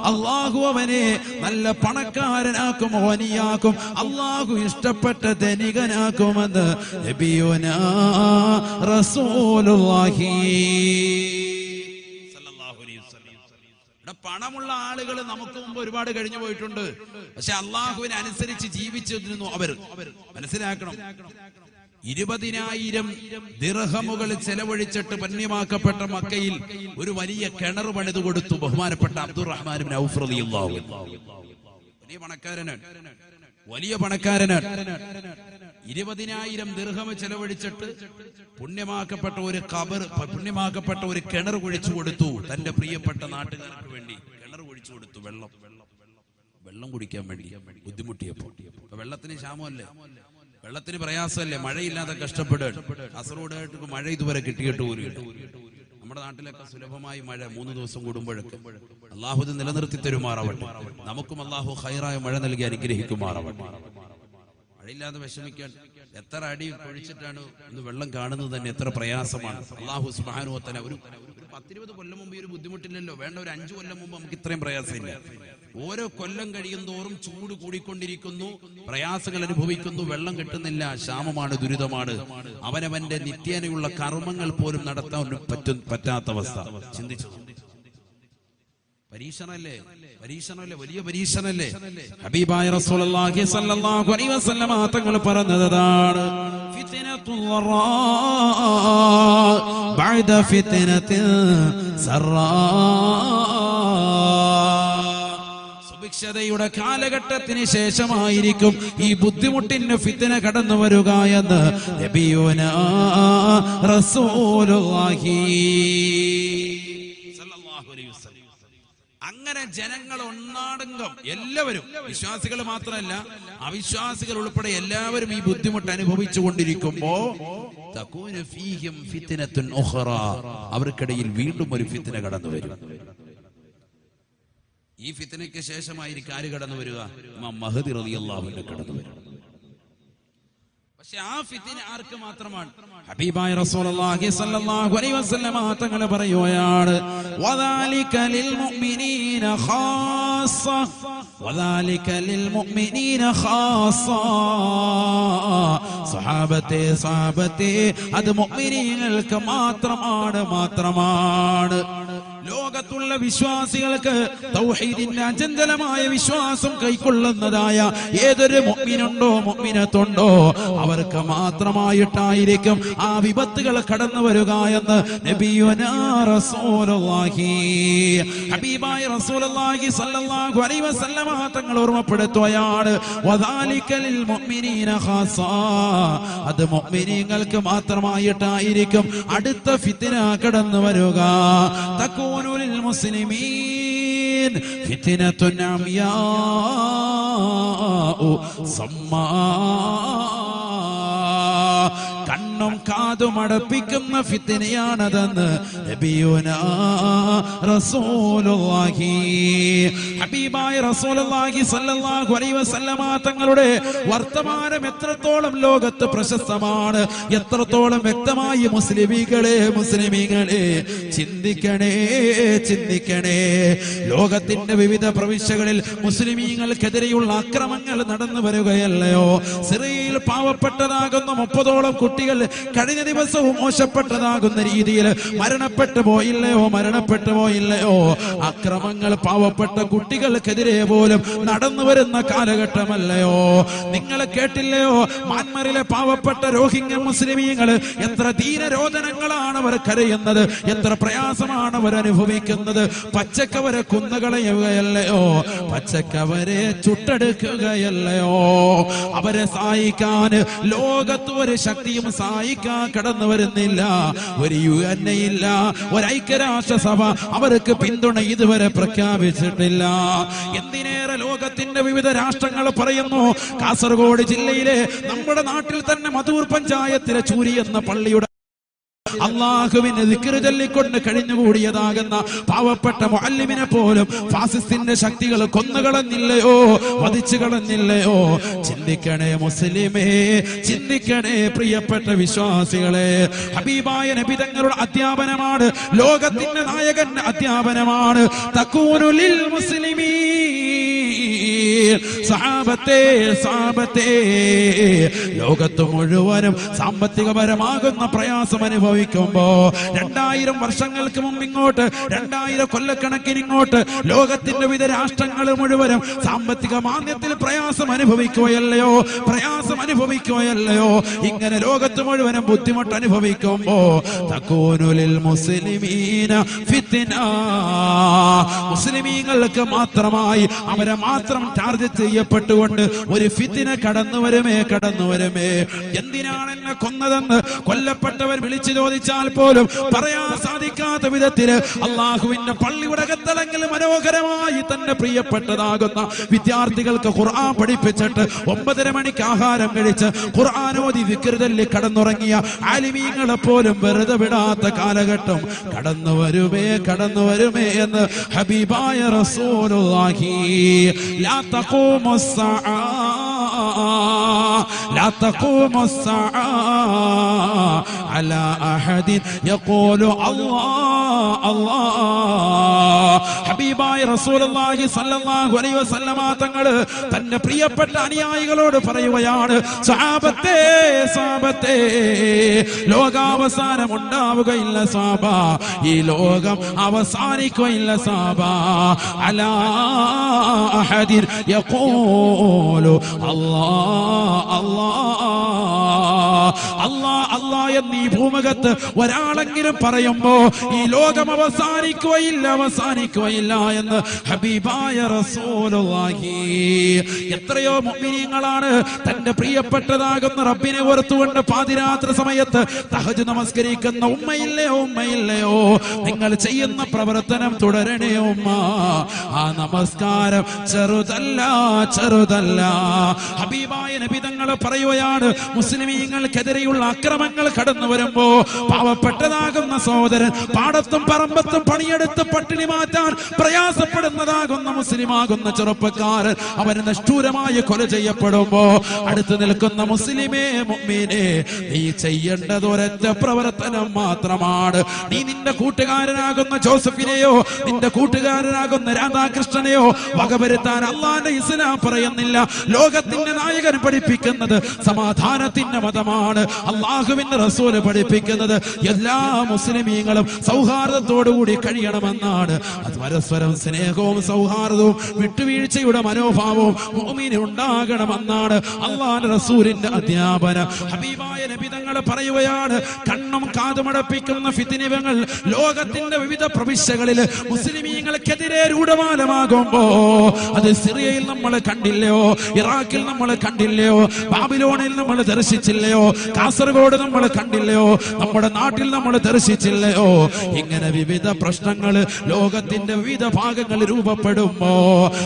അല്ലാഹു അവനെ നല്ല പണക്കാരനാക്കും, വനിയാക്കും, അല്ലാഹു ഇഷ്ടപ്പെട്ട ധനികനാക്കുമെന്ന് നബിയുനാ റസൂലുള്ളാഹി. പണമുള്ള ആളുകൾ നമുക്ക് മുമ്പ് ഒരുപാട് കഴിഞ്ഞു പോയിട്ടുണ്ട്. പക്ഷെ അള്ളാഹുവിനെ അനുസരിച്ച് ജീവിച്ചിരുന്നു അവർ. മനസ്സിലാക്കണം, 20,000 ദിർഹമുകൾ ചെലവഴിച്ചിട്ട് പുണ്യമാക്കപ്പെട്ട മക്കയിൽ ഒരു വലിയ കിണർ പണിത് കൊടുത്തു ബഹുമാനപ്പെട്ട അബ്ദുറഹ്മാൻ ഇബ്നു ഔഫ് റളിയല്ലാഹു അൻഹു. വലിയ പണക്കാരനാണ്. 20,000 ദിർഹം ചെലവഴിച്ചിട്ട് പുണ്യമാക്കപ്പെട്ട ഒരു കിണർ കുഴിച്ചു കൊടുത്തു തന്റെ പ്രിയപ്പെട്ട നാട്ടുകാർക്ക് വേണ്ടി. കിണർ കുഴിച്ചു കൊടുത്തു, വെള്ളം കുടിക്കാൻ വേണ്ടി ബുദ്ധിമുട്ടിയപ്പോ. വെള്ളത്തിന് ക്ഷാമമല്ലേ, വെള്ളത്തിന് പ്രയാസമല്ലേ, മഴയില്ലാതെ കഷ്ടപ്പെടുക. കാസർഗോഡായിട്ട് മഴ ഇതുവരെ കിട്ടിയിട്ട് പോലും ഇല്ല. നമ്മുടെ നാട്ടിലൊക്കെ സുലഭമായി മഴ 3 ദിവസം കൂടുമ്പോഴൊക്കെ. അള്ളാഹു ഇത് നിലനിർത്തി തരുമാറാവട്ടെ. നമുക്കും അള്ളാഹു ഖൈറായ മഴ നൽകി അനുഗ്രഹിക്കുമാറാവട്ടെ. മഴയില്ലാതെ വിഷമിക്കാൻ എത്ര അടി പൊഴിച്ചിട്ടാണ് ഇന്ന് വെള്ളം കാണുന്നത് തന്നെ എത്ര പ്രയാസമാണ്. അള്ളാഹു സുബ്ഹാനഹു വ തആല ഒരു 10-20 കൊല്ലം മുമ്പ് ഒരു ബുദ്ധിമുട്ടില്ലല്ലോ. വേണ്ട, ഒരു 5 കൊല്ലം മുമ്പ് നമുക്ക് ഇത്രയും പ്രയാസമില്ല. ഓരോ കൊല്ലം കഴിയും തോറും ചൂട് കൂടിക്കൊണ്ടിരിക്കുന്നു, പ്രയാസങ്ങൾ അനുഭവിക്കുന്നു, വെള്ളം കിട്ടുന്നില്ല, ക്ഷാമമാണ്, ദുരിതമാണ്. അവനവന്റെ നിത്യേനയുള്ള കർമ്മങ്ങൾ പോലും നടത്താൻ പറ്റാത്ത അവസ്ഥ. ചിന്തിച്ചു. പരീക്ഷണല്ലേ, വലിയ പരീക്ഷണല്ലേ. ഹബീബായ റസൂലുള്ളാഹി സ്വല്ലല്ലാഹു അലൈഹി വസല്ലം തങ്ങൾ പറഞ്ഞതാണ്, ഫിത്നത്തുൽ വറാ ബഅദ ഫിത്നത്തിൽ സറാ. സുഭിക്ഷതയുടെ കാലഘട്ടത്തിന് ശേഷമായിരിക്കും ഈ ബുദ്ധിമുട്ടിന് ഫിത്ന കടന്നു വരിക എന്ന് നബിയുനാ റസൂലുള്ളാഹി സ്വല്ലല്ലാഹു അലൈഹി വസല്ലം. അങ്ങനെ ജനങ്ങൾ ഒന്നാടങ്കം എല്ലാവരും, വിശ്വാസികൾ മാത്രമല്ല അവിശ്വാസികൾ ഉൾപ്പെടെ എല്ലാവരും ഈ ബുദ്ധിമുട്ട് അനുഭവിച്ചു കൊണ്ടിരിക്കുമ്പോ തകൂന ഫീഹിം ഫിത്നത്തുൻ ഉഖ്റാ, അവർക്കിടയിൽ വീണ്ടും ഒരു ഫിത്ന കടന്നു വരും. ഈ ഫിത്നയ്ക്ക് ശേഷമായിരിക്കും ആര് കടന്നു വരിക? ഇമാം മഹ്ദി റളിയല്ലാഹു അൻഹു കടന്നു വരും. പക്ഷെ ആ ഫിത്ന ആർക്ക് മാത്രമാണ്? ഹബീബായ റസൂലുള്ളാഹി സ്വല്ലല്ലാഹു അലൈഹി വസല്ലം തങ്ങൾ പറയുകയാണ്, വദാലിക ലിൽ മുഅ്മിനീന ഖാസ്സ, വദാലിക ലിൽ മുഅ്മിനീന ഖാസ്സ. സഹാബത്തെ അത് മുഅ്മിനീങ്ങൾക്ക് മാത്രമാണ്. ലോകത്തുള്ള വിശ്വാസികൾക്ക് തൗഹീദിന്റെ അചഞ്ചലമായ വിശ്വാസം കൈക്കൊള്ളുന്നതായ ഏതൊരു മുഅ്മിനുണ്ടോ മുഅ്മിനത്തുണ്ടോ അവർക്ക് മാത്രമായിട്ടായിരിക്കും ആ വിപത്തുകൾ കടന്നു വരിക എന്ന് നബിയുനാ റസൂലുള്ളാഹി. ഹബീബായ റസൂലുള്ളാഹി സ്വല്ലല്ലാഹു അലൈഹി വസല്ലം തങ്ങൾ ഓർമ്മപ്പെടുത്തുകയാണ്, വദാലിക ലിൽ മുഅ്മിനീന ഖാസ, അത് മുഅ്മിനീങ്ങൾക്ക് മാത്രമായിട്ടായിരിക്കും അടുത്ത ഫിത്ന കടന്നു വരിക. തകൂനു ലിൽ മുസ്ലിമീൻ ഫിത്നത്തുൻ അംയാഉ സമ്മാ. കാതുമടപ്പിക്കുന്ന ഫിത്നയാണതെന്ന് നബിയുനാ റസൂലുള്ളാഹി ഹബീബായ റസൂലുള്ളാഹി സ്വല്ലല്ലാഹു അലൈഹി വസല്ലമ തങ്ങളുടെ വർത്തമാനം എത്രത്തോളം ലോകത്ത് പ്രശസ്തമാണ്, എത്രത്തോളം വ്യക്തമായി മുസ്ലിമീങ്ങളെ ചിന്തിക്കണേ. ലോകത്തിന്റെ വിവിധ പ്രവിശ്യകളിൽ മുസ്ലിമീങ്ങൾക്കെതിരെയുള്ള അക്രമങ്ങൾ നടന്നു വരികയല്ലയോ? സിറിയയിൽ പാവപ്പെട്ടതാകുന്ന 30ഓളം കുട്ടികൾ കഴിഞ്ഞ ദിവസവും മോശപ്പെട്ടതാകുന്ന രീതിയിൽ മരണപ്പെട്ടു പോയില്ലയോ? അക്രമങ്ങൾ പാവപ്പെട്ട കുട്ടികൾക്കെതിരെ പോലും നടന്നു വരുന്ന കാലഘട്ടമല്ലയോ? നിങ്ങൾ കേട്ടില്ലയോ? മ്യാൻമറിലെ പാവപ്പെട്ട റോഹിംഗ്യ മുസ്ലിമീങ്ങൾ എത്ര ദീനരോധനങ്ങളാണ് അവർ കരയുന്നത്, എത്ര പ്രയാസമാണ് അവർ അനുഭവിക്കുന്നത്. പച്ചക്കവരെ കുന്നുകളയുകയല്ലയോ? പച്ചക്കവരെ ചുട്ടെടുക്കുകയല്ലയോ? അവരെ സഹായിക്കാൻ ലോകത്ത് ഒരു ശക്തിയും സഹായിക്കാൻ കടന്നു വരുന്നില്ല. ഒരു UN ഇല്ല, ഒരു ഐക്യരാഷ്ട്രസഭ അവർക്ക് പിന്തുണ ഇതുവരെ പ്രഖ്യാപിച്ചിട്ടില്ല. എന്തിനേറെ ലോകത്തിന്റെ വിവിധ രാഷ്ട്രങ്ങൾ പറയുന്നു, കാസർഗോഡ് ജില്ലയിലെ നമ്മുടെ നാട്ടിൽ തന്നെ മധൂർ പഞ്ചായത്തിലെ ചൂരി എന്ന പള്ളിയുടെ അള്ളാഹുവിനെ ദിക്ർ ചൊല്ലിക്കൊണ്ട് കഴിഞ്ഞുകൂടിയതാകുന്ന പാവപ്പെട്ട മുഅല്ലിമിനെ പോലും ഫാസിസ്റ്റിന്റെ ശക്തികൾ കൊന്നുകളഞ്ഞില്ലയോ, വധിച്ചു കളഞ്ഞില്ലയോ? ചിന്തിക്കണേ മുസ്ലിമേ, ചിന്തിക്കണേ പ്രിയപ്പെട്ട വിശ്വാസികളെ. ഹബീബായ നബി തങ്ങളുടെ അധ്യാപനമാണ്, ലോകത്തിന്റെ നായകന്റെ അധ്യാപനമാണ്. തകൂനു ലിൽ മുസ്ലിമീൻ സഹാബത്തെ ലോകത്ത് മുഴുവനും സാമ്പത്തികപരമാകുന്ന പ്രയാസം അനുഭവിക്കുമ്പോ 2000 വർഷങ്ങൾക്ക് മുമ്പ് ഇങ്ങോട്ട്, 2000 കൊല്ലക്കണക്കിന് ഇങ്ങോട്ട് ലോകത്തിന്റെ വിവിധ രാഷ്ട്രങ്ങൾ മുഴുവനും സാമ്പത്തിക മാന്ദ്യത്തിൽ പ്രയാസം അനുഭവിക്കുകയല്ലയോ? ഇങ്ങനെ ലോകത്ത് മുഴുവനും ബുദ്ധിമുട്ട് അനുഭവിക്കുമ്പോ തകൂനുലിൽ മുസ്ലിമീന ഫിത്ന, മുസ്ലിമീങ്ങൾക്ക് മാത്രമായി അവരെ മാത്രം ടാർഗറ്റ് ചെയ്യപ്പെട്ടുകൊണ്ട് ഒരു ഫിത്ന കടന്നു വരുമേ. എന്തിനാണ് എന്നെ കൊന്നതെന്ന് കൊല്ലപ്പെട്ടവർ വിളിച്ചു ചോദിച്ചാൽ പോലും പറയാൻ സാധിക്കാത്ത വിധത്തില് അള്ളാഹുവിന്റെ പള്ളിയുടെ അകത്തളങ്ങളിൽ മനോഹരമായി തന്നെ പ്രിയപ്പെട്ടതാകുന്ന വിദ്യാർത്ഥികൾക്ക് ഖുർആൻ പഠിപ്പിച്ചിട്ട് 9:30 മണിക്ക് ആഹാരം കഴിച്ച് ഖുർആനോദി ദിക്ർ ചൊല്ലി കടന്നുറങ്ങിയ ആലിമീങ്ങളെ പോലും വെറുതെ വിടാത്ത കാലഘട്ടം കടന്നു വരുമേ എന്ന് ഹബീബായ റസൂലുള്ളാഹി. ലാ തഖൂമു الساعة على أحد يقول الله. ഹബീബായ റസൂലുള്ളാഹി സ്വല്ലല്ലാഹു അലൈഹി വസല്ലമ തങ്ങൾ തന്റെ പ്രിയപ്പെട്ട അനുയായികളോട് പറയുകയാണ്, സ്വഹാബത്തെ ലോകാവസാനം ഉണ്ടാവുകയില്ല സ്വഹാബ, ഈ ലോകം അവസാനിക്കുകയില്ല സ്വഹാബ. അലാ അഹദിൻ യഖൂലു അല്ലാ എന്ന് ഈ ഭൂമുഖത്ത് ഒരാളെങ്കിലും പറയുമ്പോ ഈ ലോകം അവസാനിക്കുകയില്ല എന്ന് ഹബീബായ റസൂലുള്ളാഹി. എത്രയോ മുഅ്മിനീങ്ങളാണ് തന്റെ പ്രിയപ്പെട്ടതാകുന്ന റബ്ബിനെ ഓർത്തുകൊണ്ട് പാതിരാത്രി സമയത്ത് തഹജ്ജുദ് നമസ്കരിക്കുന്ന ഉമ്മയില്ലയോ? നിങ്ങൾ ചെയ്യുന്ന പ്രവർത്തനം തുടരണേ ഉമ്മ. ആ നമസ്കാരം ചെറുതല്ല. ഹബീബായ നബി തങ്ങൾ പറയുകയാണ്, മുസ്ലിമീങ്ങൾക്കെതിരെയുള്ള അക്രമങ്ങൾ കടന്നു വരുമ്പോ പാവപ്പെട്ടതാകുന്ന സഹോദരൻ പാടത്തും പറമ്പത്തും പണിയെടുത്ത് പട്ടിണി മാറ്റാൻ പ്രയാസപ്പെടുന്നതാകുന്ന മുസ്ലിമാകുന്ന ചെറുപ്പക്കാരൻ അവന് നിഷ്ഠൂരമായി കൊല ചെയ്യപ്പെടുമ്പോ അടുത്ത് നിൽക്കുന്ന മുസ്ലിമേ മുഅ്മിനേ, നീ ചെയ്യേണ്ടത് ഒരൊറ്റ പ്രവർത്തനം മാത്രമാണ്. നീ നിന്റെ കൂട്ടുകാരനാകുന്ന ജോസഫിനെയോ നിന്റെ കൂട്ടുകാരനാകുന്ന രാധാകൃഷ്ണനെയോ വകവരുത്താൻ അള്ളാന്റെ ഇസ്ലാം പറയുന്നില്ല. ലോകത്തിന്റെ നായകൻ പഠിപ്പിക്കുന്നത് സമാധാനത്തിന്റെ മതമാണ്. അള്ളാഹുവിന്റെ റസൂൽ പഠിപ്പിക്കുന്നത് എല്ലാ മുസ്ലിമീങ്ങളും സൗഹാർദ്ദത്തോടുകൂടി കഴിയണമെന്നാണ്. അത് പരസ്പരം സ്നേഹവും സൗഹാർദ്ദവും വിട്ടുവീഴ്ചയുടെ മനോഭാവവും മുഅ്മിന് ഉണ്ടാകണമെന്നാണ് അള്ളാഹുവിന്റെ റസൂലിന്റെ അധ്യാപനം. ഹബീബായ നബി തങ്ങൾ പറയുകയാണ്, കണ്ണും കാതുമടപ്പിക്കുന്ന ഫിത്നകൾ ലോകത്തിന്റെ വിവിധ പ്രവിശ്യകളിൽ മുസ്ലിമീങ്ങൾക്കെതിരെ രൂഢമാലമാകുമ്പോ അത് സിറിയയിൽ നമ്മൾ കണ്ടില്ലയോ, ഇറാഖിൽ നമ്മൾ കണ്ടില്ലയോ, ബാബിലോണിൽ നമ്മൾ ദർശിച്ചില്ലയോ, കാസർഗോഡ് നമ്മൾ കണ്ടില്ലയോ? നമ്മുടെ നാട്ടിൽ നമ്മൾ ദർശിച്ചില്ലയോ? ഇങ്ങനെ വിവിധ പ്രശ്നങ്ങൾ ലോകത്തിന്റെ വിവിധ ഭാഗങ്ങളിൽ രൂപപ്പെടുമ്പോ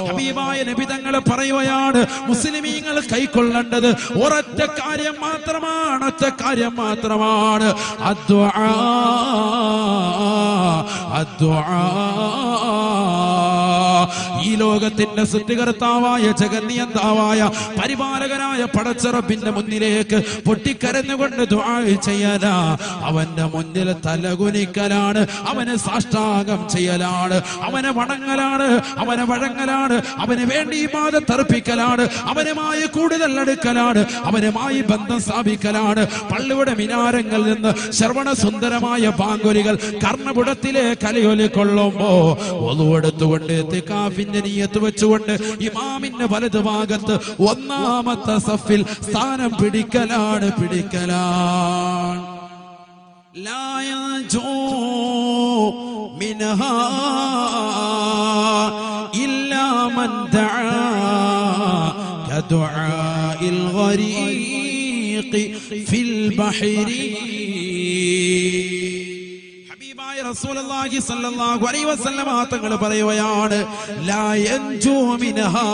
ഹബീബായ നബി തങ്ങൾ പറയുകയാണ്, മുസ്ലിമീങ്ങൾ കൈക്കൊള്ളേണ്ടത് ഒരൊറ്റ കാര്യം മാത്രമാണ്, ഒറ്റ കാര്യം മാത്രമാണ്. അദ്ദുആ, അദ്ദുആ. ഈ ലോകത്തിന്റെ സൃഷ്ടികർത്താവായ ജഗന്നിയന്താവായ പരിപാലകനായ പടച്ചറബിന്റെ മുന്നിലേക്ക് പൊട്ടിക്കരഞ്ഞുകൊണ്ട് ദുആ ചെയ്യാനാ, അവന്റെ മുന്നിൽ തലകുനിക്കലാണ്, അവനെ സാഷ്ടാംഗം ചെയ്യലാണ്, അവനെ വണങ്ങലാണ്, അവനെ വഴങ്ങലാണ്, അവന് വേണ്ടി ഇബാദത്ത് അർപ്പിക്കലാണ്, അവനുമായി കൂടുതൽ അടുക്കലാണ്, അവനുമായി ബന്ധം സ്ഥാപിക്കലാണ്. പള്ളിയുടെ മിനാരങ്ങളിൽ നിന്ന് ശ്രവണ സുന്ദരമായ ബാങ്കുലികൾ കർണപുടത്തിലെ കലയൊലിക്കൊള്ളുമ്പോ ഒതുവെടുത്തുകൊണ്ട് ഇത്തികാഫിന്റെ നിയ്യത്ത് വെച്ചുകൊണ്ട് ഇമാമിന്റെ വലതു ഭാഗത്ത് ഒന്നാമത്തെ സഫിൽ സ്ഥാനം പിടിക്കലാണ്, പിടിക്കലാണ്. ലാ യൻജൂ മിൻഹാ ഇല്ലാ മൻ ദഅ കദുആഇൽ ഗരീഖി ഫിൽ ബഹരി. റസൂലുള്ളാഹി സ്വല്ലല്ലാഹു അലൈഹി വസല്ലം തങ്ങൾ പറയുകയാണ്, ലാ യൻജൂ മിൻഹാ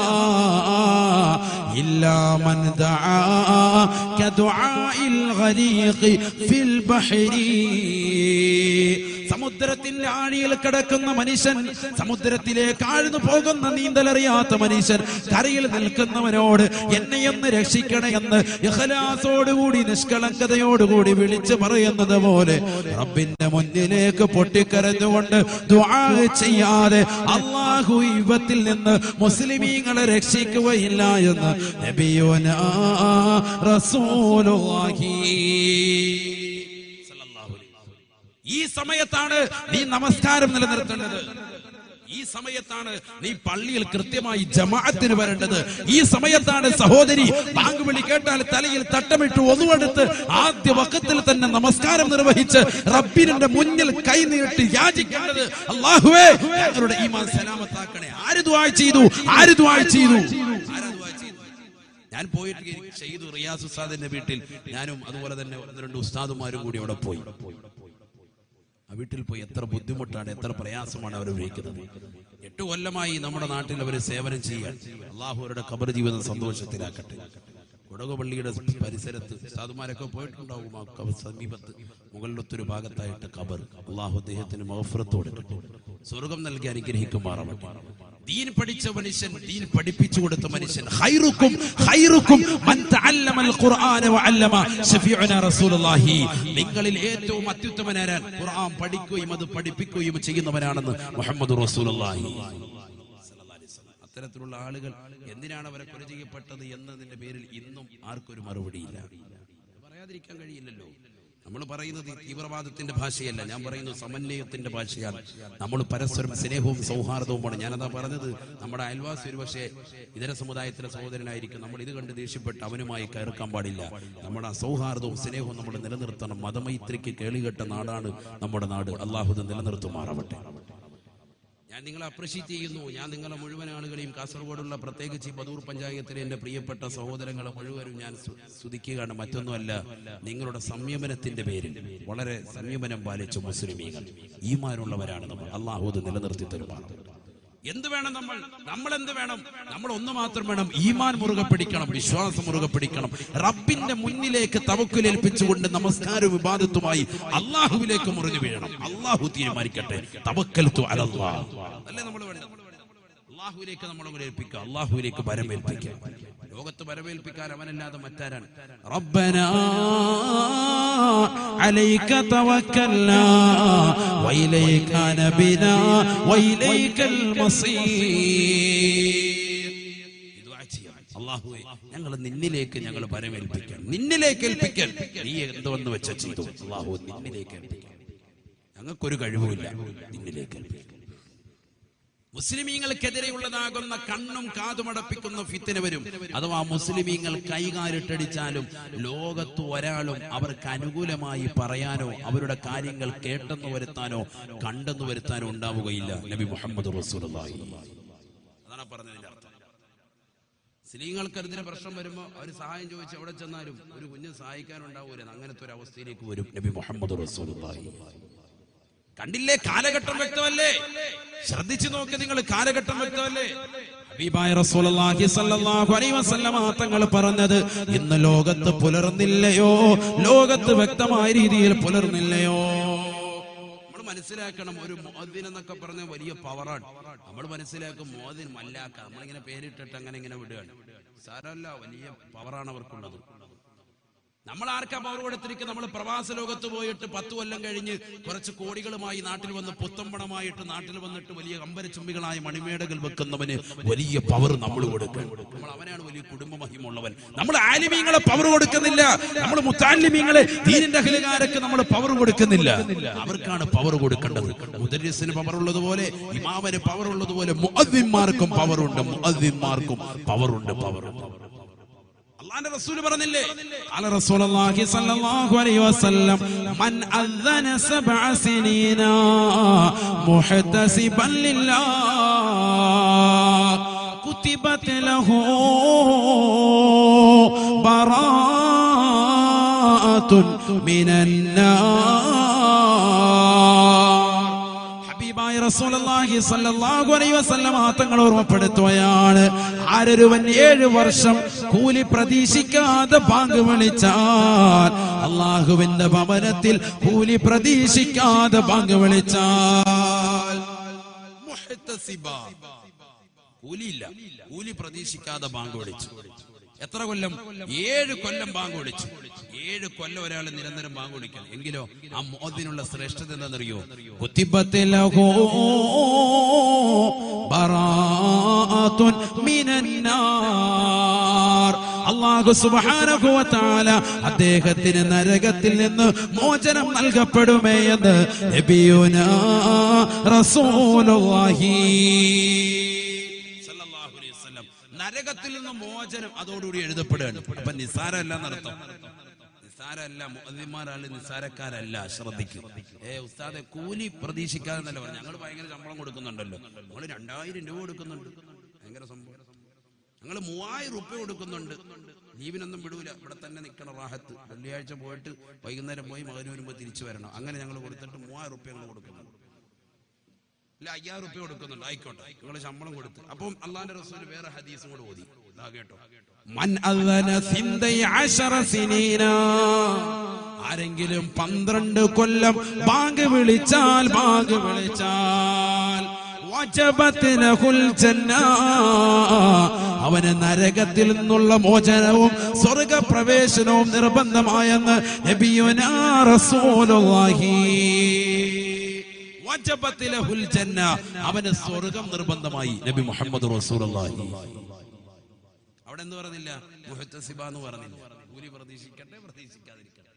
ഇല്ലാ മൻ ദഅ കദുആഇൽ ഗരീഖി ഫിൽ ബഹരി. സമുദ്രത്തിന്റെ ആഴിയിൽ കിടക്കുന്ന മനുഷ്യൻ, സമുദ്രത്തിലേക്ക് ആഴ്ന്നു പോകുന്ന നീന്തലറിയാത്ത മനുഷ്യൻ കരയിൽ നിൽക്കുന്നവനോട് എന്നെയൊന്ന് രക്ഷിക്കണേ എന്ന് ഇഖ്ലാസോടുകൂടി നിഷ്കളങ്കതയോടുകൂടി വിളിച്ചു പറയുന്നത് പോലെ റബ്ബിന്റെ മുന്നിലേക്ക് പൊട്ടിക്കരഞ്ഞുകൊണ്ട് ദുആ ചെയ്യാതെ അല്ലാഹു ഇവത്തിൽ നിന്ന് മുസ്ലിമീങ്ങളെ രക്ഷിക്കുകയില്ല എന്ന് നബിയുനാ റസൂലുള്ളാഹി. ഈ സമയത്താണ് നീ നമസ്കാരം നിലനിർത്തേണ്ടത്. ഈ സമയത്താണ് നീ പള്ളിയിൽ കൃത്യമായി ജമാഅത്തിന് വരേണ്ടത്. ഈ സമയത്താണ് സഹോദരി ബാങ്ക് വിളി കേട്ടാൽ തലയിൽ തട്ടമിട്ട് ഒന്നുവെടുത്ത് ആദ്യ വഖത്തിൽ തന്നെ നമസ്കാരം നിർവഹിച്ച് റബ്ബിന്റെ മുന്നിൽ കൈനീട്ടി യാചിക്കേണ്ടത്, അല്ലാഹുവേ ഞങ്ങളുടെ ഈമാൻ സലാമത്താക്കണേ. ആര് ദുആ ചെയ്തു? ആര് ദുആ ചെയ്തു? ഞാൻ പോയിട്ട് ചെയ്തു റിയാസ് ഉസ്താദിന്റെ വീട്ടിൽ ഞാനും അതുപോലെ തന്നെ രണ്ട് ഉസ്താദുമാരും കൂടി അവിടെ പോയി. ആ വീട്ടിൽ പോയി എത്ര ബുദ്ധിമുട്ടാണ്, എത്ര പ്രയാസമാണ് അവർ ഉപയോഗിക്കുന്നത്. 8 കൊല്ലമായി നമ്മുടെ നാട്ടിൽ അവർ സേവനം ചെയ്യാൻ. അള്ളാഹു അവരുടെ ഖബർ ജീവിതം സന്തോഷത്തിലാക്കട്ടെ. കൊടകപള്ളിയുടെ പരിസരത്ത് സാധുമാരൊക്കെ പോയിട്ടുണ്ടാവും. ആ സമീപത്ത് മുകളിലത്തൊരു ഭാഗത്തായിട്ട് ഖബർ. അള്ളാഹു അദ്ദേഹത്തിന് മഗ്ഫിറത്ത് കൊടുക്കട്ടെ, സ്വർഗം നൽകി അനുഗ്രഹിക്കുമാറാവട്ടെ. ദീൻ പഠിച്ച മനുഷ്യൻ, ദീൻ പഠിപ്പിച്ചു കൊടുത്ത മനുഷ്യൻ, ഖൈറുക്കും ഖൈറുക്കും മൻ തഅല്ലമൽ ഖുർആന വഅല്ലമ ശഫീഉനാ റസൂലുള്ളാഹി. നിങ്ങളിൽ ഏറ്റവും അത്യുത്തമനാരാൻ ഖുർആൻ പഠിക്കുകയും അത് പഠിപ്പിക്കുകയും ചെയ്യുന്നവനാണെന്ന് മുഹമ്മദ് റസൂലുള്ളാഹി. അത്തരത്തിലുള്ള ആളുകൾ എന്തിനാണ് അവരെ കൊല ചെയ്യപ്പെട്ടത് എന്നതിന്റെ പേരിൽ ഇന്നും ആർക്കൊരു മറുപടിയില്ല. പറയാതിരിക്കാൻ കഴിയില്ലല്ലോ. നമ്മൾ പറയുന്നത് തീവ്രവാദത്തിന്റെ ഭാഷയല്ല, ഞാൻ പറയുന്നത് സമന്വയത്തിന്റെ ഭാഷയാണ്. നമ്മൾ പരസ്പരം സ്നേഹവും സൗഹാർദ്ദവുമാണ്. ഞാനതാ പറഞ്ഞത്, നമ്മുടെ അയൽവാസി ഒരു പക്ഷേ ഇതര സമുദായത്തിലെ സഹോദരനായിരിക്കും. നമ്മൾ ഇത് കണ്ട് ദേഷ്യപ്പെട്ട് അവനുമായി കയർക്കാൻ പാടില്ല. നമ്മുടെ സൗഹാർദ്ദവും സ്നേഹവും നമ്മൾ നിലനിർത്തണം. മതമൈത്രിക്ക് കേളികെട്ട നാടാണ് നമ്മുടെ നാട്. അല്ലാഹു ഇത് നിലനിർത്തുമാറാവട്ടെ. ഞാൻ നിങ്ങളെ അപ്രീഷിയേറ്റ് ചെയ്യുന്നു. ഞാൻ നിങ്ങളെ മുഴുവൻ ആളുകളെയും, കാസർഗോഡുള്ള പ്രത്യേകിച്ച് ബദൂർ പഞ്ചായത്തിലെ എൻ്റെ പ്രിയപ്പെട്ട സഹോദരങ്ങളെ മുഴുവനും ഞാൻ സ്തുതിക്കുകയാണ്. മറ്റൊന്നുമല്ല, നിങ്ങളുടെ സംയമനത്തിന്റെ പേരിൽ വളരെ സംയമനം പാലിച്ച മുസ്ലിമീങ്ങൾ ഈമാനുള്ളവരാണ് നമ്മൾ. അല്ലാഹു ഇത് നിലനിർത്തി തരുമാണ്. എന്ത് വേണം? നമ്മൾ എന്ത് വേണം? നമ്മൾ ഒന്ന് മാത്രം വേണം, ഈമാൻ മുറുകെ പിടിക്കണം, വിശ്വാസം മുറുകെ പിടിക്കണം. റബ്ബിന്റെ മുന്നിലേക്ക് തവക്കുലേൽപ്പിച്ചുകൊണ്ട് നമസ്കാരവും ഇബാദത്തുമായി അല്ലാഹുവിലേക്ക് മുറിഞ്ഞു വീഴണം. അല്ലാഹു തീരുമാനിക്കട്ടെ. തവക്കൽതു അലല്ലാഹ് അല്ലേ നമ്മൾ വേണ്ടത്. അല്ലാഹുവിലേക്ക് നമ്മൾ ഏൽപ്പിക്കുക, അല്ലാഹുവിലേക്ക് വരമേൽപ്പിക്കുക. ലോകത്ത് വരവേൽപ്പിക്കാൻ അവനല്ലാതെ മറ്റാരാണ്? റബ്ബനാ അലൈക തവക്കൽനാ വഇലൈക നബിനാ വഇലൈകൽ മസീർ. അല്ലാഹുവേ, ഞങ്ങൾ നിന്നിലേക്ക് ഞങ്ങൾ വരവേൽപ്പിക്കാൻ, നിന്നിലേക്ക് ഏൽപ്പിക്കാൻ. നീ എന്തുവെന്ന് വെച്ച ചെയ്തു. അല്ലാഹു നിന്നിലേക്ക് ഏൽപ്പിക്കാൻ ഞങ്ങൾക്കൊരു കഴിവുമില്ല. നിന്നിലേക്ക് ഏൽപ്പിക്കാൻ. മുസ്ലിമീങ്ങൾക്കെതിരെയുള്ളതാകുന്ന കണ്ണും കാതുമടപ്പിക്കുന്ന ഫിത്ന വരും. അഥവാ മുസ്ലിമീങ്ങൾ കൈകാലിട്ടടിച്ചാലും ലോകത്ത് ഒരാളും അവർക്ക് അനുകൂലമായി പറയാനോ അവരുടെ കാര്യങ്ങൾ കേട്ടെന്ന് വരുത്താനോ കണ്ടെന്ന് വരുത്താനോ ഉണ്ടാവുകയില്ല. നബി മുഹമ്മദ് റസൂലുള്ളാഹി അതാണ് പറഞ്ഞതിന്റെ അർത്ഥം. സ്ത്രീകൾക്ക് അതിന്റെ പ്രശ്നം വരുമ്പോൾ അവർ സഹായം ചോദിച്ച് എവിടെ ചെന്നാലും ഒരു കുഞ്ഞ് സഹായിക്കാനുണ്ടാവൂല. അങ്ങനത്തെ ഒരു അവസ്ഥയിലേക്ക് വരും നബി മുഹമ്മദ് റസൂലുള്ളാഹി. കണ്ടില്ലേ, കാലഘട്ടം വ്യക്തമല്ലേ? ശ്രദ്ധിച്ചു നോക്കി നിങ്ങൾ, കാലഘട്ടം വ്യക്തമല്ലേ? ഹബീബായ റസൂലുള്ളാഹി സ്വല്ലല്ലാഹു അലൈഹി വസല്ലമ തങ്ങൾ പറഞ്ഞത്, ഇന്ന് ലോകത്ത് പുലർന്നില്ലയോ, ലോകത്ത് വ്യക്തമായ രീതിയിൽ പുലർന്നില്ലയോ? നമ്മൾ മനസ്സിലാക്കണം, ഒരു മുഅദ്ദിൻ എന്നൊക്കെ പറഞ്ഞ വലിയ പവറാണ്. നമ്മൾ മനസ്സിലാക്കും മുഅദ്ദിൻ മല്ലാക്ക, നമ്മളിങ്ങനെ പേരിട്ടിട്ട് അങ്ങനെ ഇങ്ങനെ വിടുകയാണ്. സാരമല്ല, വലിയ പവറാണ് അവർക്കുള്ളത്. നമ്മൾ ആർക്കാ പവർ കൊടുത്തിരിക്കുന്നത്? നമ്മൾ പ്രവാസ ലോകത്ത് പോയിട്ട് 10 കൊല്ലം കഴിഞ്ഞ് കുറച്ച് കോടികളുമായി നാട്ടിൽ വന്ന് പുത്തമ്പണമായിട്ട് നാട്ടിൽ വന്നിട്ട് വലിയ അമ്പരച്ചുംബികളായ മണിമേടകൾ വെക്കുന്നവന് വലിയ പവർ നമ്മൾ കൊടുക്കണം. നമ്മൾ അവനാണ് വലിയ കുടുംബ മഹിമുള്ളവൻ. നമ്മൾ ആലിമീങ്ങളെ പവർ കൊടുക്കുന്നില്ല, നമ്മൾ മുത്തഅല്ലിമീങ്ങളെ ദീനിന്റെ അഹ്ലുകാർക്ക് നമ്മൾ പവർ കൊടുക്കുന്നില്ല. അവർക്കാണ് പവർ കൊടുക്കേണ്ടത്. മുദർരിസിന് പവർ ഉള്ളതുപോലെ, ഇമാമിന് പവർ ഉള്ളതുപോലെ മുഅദ്ദിന്മാർക്കും പവറുണ്ട്, മുഅദ്ദിന്മാർക്കും പവറുണ്ട്. അല്ലാഹുവിന്റെ റസൂൽ പറഞ്ഞില്ലേ, ഖാല റസൂലുള്ളാഹി സ്വല്ലല്ലാഹു അലൈഹി വസല്ലം, മൻ അദ്ദന 7 സിനീന മുഹ്തസിബൻ ലില്ലാഹ് കുതിബത് ലഹു ബറാഅത്തുൻ മിനൻ നാർ. ഹബീബായ റസൂലുള്ളാഹി സ്വല്ലല്ലാഹു അലൈഹി വസല്ലം തങ്ങൾ ഓർമ്മപ്പെടുത്തുകയാണ്, ആരൊരുവൻ 7 വർഷം കൂലി പ്രതീക്ഷിക്കാതെ ബാങ്ക് വിളിച്ചാൽ, അല്ലാഹുവിന്റെ ഭവനത്തിൽ കൂലി പ്രതീക്ഷിക്കാതെ ബാങ്ക് വിളിച്ചാൽ, മുഹ്തസിബ, കൂലിയില്ല, കൂലി പ്രതീക്ഷിക്കാതെ ബാങ്ക് വിളിച്ചു. എത്ര കൊല്ലം? 7 കൊല്ലം ബാങ്ക് വിളിച്ചു. 7 കൊല്ലം ഒരാൾ നിരന്തരം ബാങ്ക് വിളിക്കണം. എങ്കിലോ ആ മുഅദ്ദിനുള്ള ശ്രേഷ്ഠത എന്താണെന്നറിയോ? കുതിബത്ത് ലഹു ബറാഅത്തുൻ മിനൻ നാർ. അല്ലാഹു സുബ്ഹാനഹു വ തആല അദ്ദേഹത്തിന് നരകത്തിൽ നിന്ന് മോചനം നൽകപ്പെടുമേ എന്ന് നബിയുനാ റസൂലുള്ളാഹി സല്ലല്ലാഹു അലൈഹി വസല്ലം. നരകത്തിൽ നിന്ന് മോചനം അതോടുകൂടി എഴുതപ്പെടുകയാണ്. അപ്പൊ നിസാരമല്ല എന്നർത്ഥം. നിസാരമല്ല, മുഅദ്ദിന്മാരാണ് നിസാരക്കാരല്ല. ശ്രദ്ധിക്കും. ഉസ്താദെ, കൂലി പ്രതീക്ഷിക്കാതെ എന്നല്ല പറഞ്ഞു. ഞങ്ങൾ ഭയങ്കര ശമ്പളം കൊടുക്കുന്നുണ്ടല്ലോ. ഞങ്ങൾ 2000 രൂപ കൊടുക്കുന്നുണ്ട്, ഭയങ്കര സംഭവം. ഞങ്ങൾ 3000 രൂപ കൊടുക്കുന്നുണ്ട്, ലീവിനൊന്നും വിടൂല, ഇവിടെ തന്നെ നിൽക്കണം, റാഹത്ത്. വെള്ളിയാഴ്ച പോയിട്ട് വൈകുന്നേരം പോയി മകന് വരുമ്പോൾ തിരിച്ചു വരണം. അങ്ങനെ ഞങ്ങൾ കൊടുത്തിട്ട് 3000 രൂപ ഞങ്ങൾ കൊടുക്കുന്നുണ്ട്. ഇല്ല, 5000 രൂപ കൊടുക്കുന്നുണ്ട്. ആയിക്കോട്ടെ, നിങ്ങൾ ശമ്പളം കൊടുത്ത്. അപ്പം അല്ലാഹുവിന്റെ റസൂൽ വേറെ ഹദീസും കൂടെ ഓതി. ഇതാ കേട്ടോ, മൻ അദന 12 സിനീന, ആരെങ്കിലും 12 കൊല്ലം ബാങ്ക് വിളിച്ചാൽ വജബത് ലഹുൽ ജന്ന, അവന് നരകത്തിൽ നിന്നുള്ള മോചനവും സ്വർഗ്ഗപ്രവേശനവും നിർബന്ധമായെന്ന് നബിയുനാ റസൂലുള്ളാഹി. വജബത് ലഹുൽ ജന്ന, അവന് സ്വർഗ്ഗം നിർബന്ധമായി നബി മുഹമ്മദ് റസൂലുള്ളാഹി. അവിടെ എന്ത് പറഞ്ഞില്ല? മുഹ്തസിബ എന്ന് പറഞ്ഞില്ല. കൂലി പ്രതീക്ഷിക്കട്ടെ, പ്രതീക്ഷിക്കാതിരിക്കട്ടെ,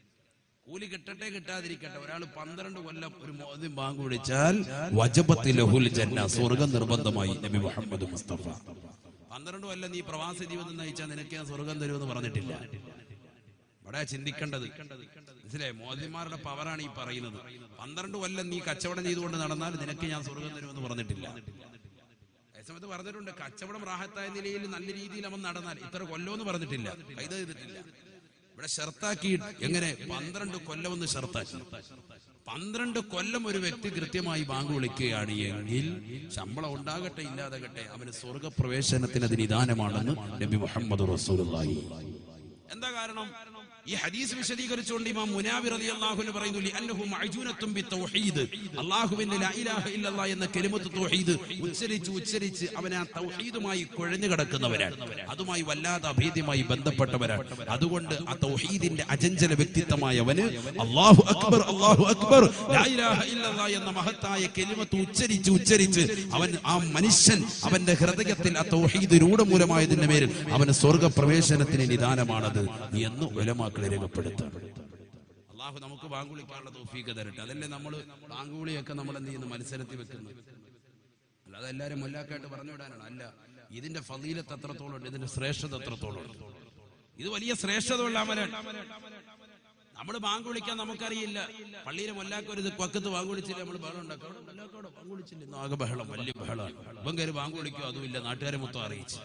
കൂലി കിട്ടട്ടെ കിട്ടാതിരിക്കട്ടെ, ഒരാൾ 12 കൊല്ലം ഒരു മുഅദ്ദിൻ ബാങ്ക് വിളിച്ചാൽ വജബത് ലഹുൽ ജന്ന, സ്വർഗ്ഗം നിർബന്ധമായി നബി മുഹമ്മദ് മുസ്തഫ. 12 കൊല്ലം നീ പ്രവാസ ജീവിതം നയിച്ചാൽ നിനക്ക് ഞാൻ സ്വർഗ്ഗം തരുമെന്ന് പറഞ്ഞിട്ടില്ല. ഇവിടെ ചിന്തിക്കേണ്ടത് മനസ്സിലായി? മുഅദ്ദിന്മാരുടെ പവറാണ് ഈ പറയുന്നത്. 12 കൊല്ലം നീ കച്ചവടം ചെയ്തുകൊണ്ട് നടന്നാൽ നിനക്ക് ഞാൻ സ്വർഗ്ഗം തരുമെന്ന് പറഞ്ഞിട്ടില്ല. സമയത്ത് പറഞ്ഞിട്ടുണ്ട്, കച്ചവടം റാഹത്തായ നിലയിൽ നല്ല രീതിയിൽ അവൻ നടന്നാൽ ഇത്ര കൊല്ലമെന്ന് പറഞ്ഞിട്ടില്ല, കൈത് ചെയ്തിട്ടില്ല. ഇവിടെ ഷർത്താക്കി. എങ്ങനെ? 12 കൊല്ലം ഒന്ന് ഷർത്താക്കി. 12 കൊല്ലം ഒരു വ്യക്തി കൃത്യമായി ബാങ്ക് വിളിക്കുകയാണ് എങ്കിൽ ശമ്പളം ഉണ്ടാകട്ടെ ഇല്ലാതാകട്ടെ, അവന് സ്വർഗ്ഗപ്രവേശനത്തിന് അത് നിദാനമാണെന്ന് നബി മുഹമ്മദ് റസൂലുള്ളാഹി. എന്താ കാരണം? ഈ ഹദീസ് വിശദീകരിച്ചുകൊണ്ട് ഇമാം മുനാവി റളിയല്ലാഹു അൻഹു പറയുന്നു, ലിഅന്നഹു മഅജൂനത്തുൻ ബിത്തൗഹീദ്, അല്ലാഹുവിന്റെ ലാ ഇലാഹ ഇല്ലല്ലാഹ് എന്ന കലിമത്ത് തൗഹീദ് ഉച്ചരിച്ച് അവൻ ആ തൗഹീദുമായി കുഴഞ്ഞു കിടക്കുന്നവരാണ്, അതുമായി വല്ലാതെ അഭേദ്യമായി ബന്ധപ്പെട്ടവരാണ്. അതുകൊണ്ട് ആ തൗഹീദിന്റെ അചഞ്ചല വ്യക്തിത്വമായവന് അല്ലാഹു അക്ബർ അല്ലാഹു അക്ബർ ലാ ഇലാഹ ഇല്ലല്ലാഹ് എന്ന മഹത്തായ കലിമത്ത് ഉച്ചരിച്ച് അവൻ, ആ മനുഷ്യൻ, അവന്റെ ഹൃദയത്തിൽ ആ തൗഹീദ് രൂഢമൂലമായതിന്റെ പേരിൽ അവന് സ്വർഗ്ഗപ്രവേശനത്തിന് നിദാനമാണത് എന്ന് ഉലമാ രേഖപ്പെടുത്താണ്. അല്ലാഹു നമുക്ക് ബാങ്ക് വിളിക്കാനുള്ള തൗഫീഖ് തരട്ടെ. അതല്ലേ നമ്മൾ ബാങ്ക് വിളിയൊക്കെ നമ്മൾ എന്ത് ചെയ്യുന്നു? മത്സരത്തിൽ വെക്കുന്നത്. അല്ലാതെ എല്ലാവരും മുല്ലാക്കായിട്ട് പറഞ്ഞു വിടാനാണ്. അല്ല, ഇതിന്റെ ഫളീലത്ത് എത്രത്തോളം ഉണ്ട്, ഇതിന്റെ ശ്രേഷ്ഠത എത്രത്തോളം ഉണ്ട്. ഇത് വലിയ ശ്രേഷ്ഠതയുള്ള അമലാണ്. നമ്മൾ ബാങ്ക് വിളിക്കാൻ നമുക്കറിയില്ല. പള്ളിയിലെ മുല്ലാക്ക ഒരു പക്കത്ത് ബാങ്ക് വിളിച്ചില്ല, നമ്മൾ ബഹളം ഉണ്ടാക്കാം. മുല്ലാക്കോടെ ബാങ്ക് വിളിച്ചില്ല, ഇന്ന് ആകെ ബഹളം, വലിയ ബഹളമാണ്. ഇപ്പം കയറി ബാങ്ക് വിളിക്കോ? അതുമില്ല, നാട്ടുകാരെ മൊത്തം അറിയിച്ചു.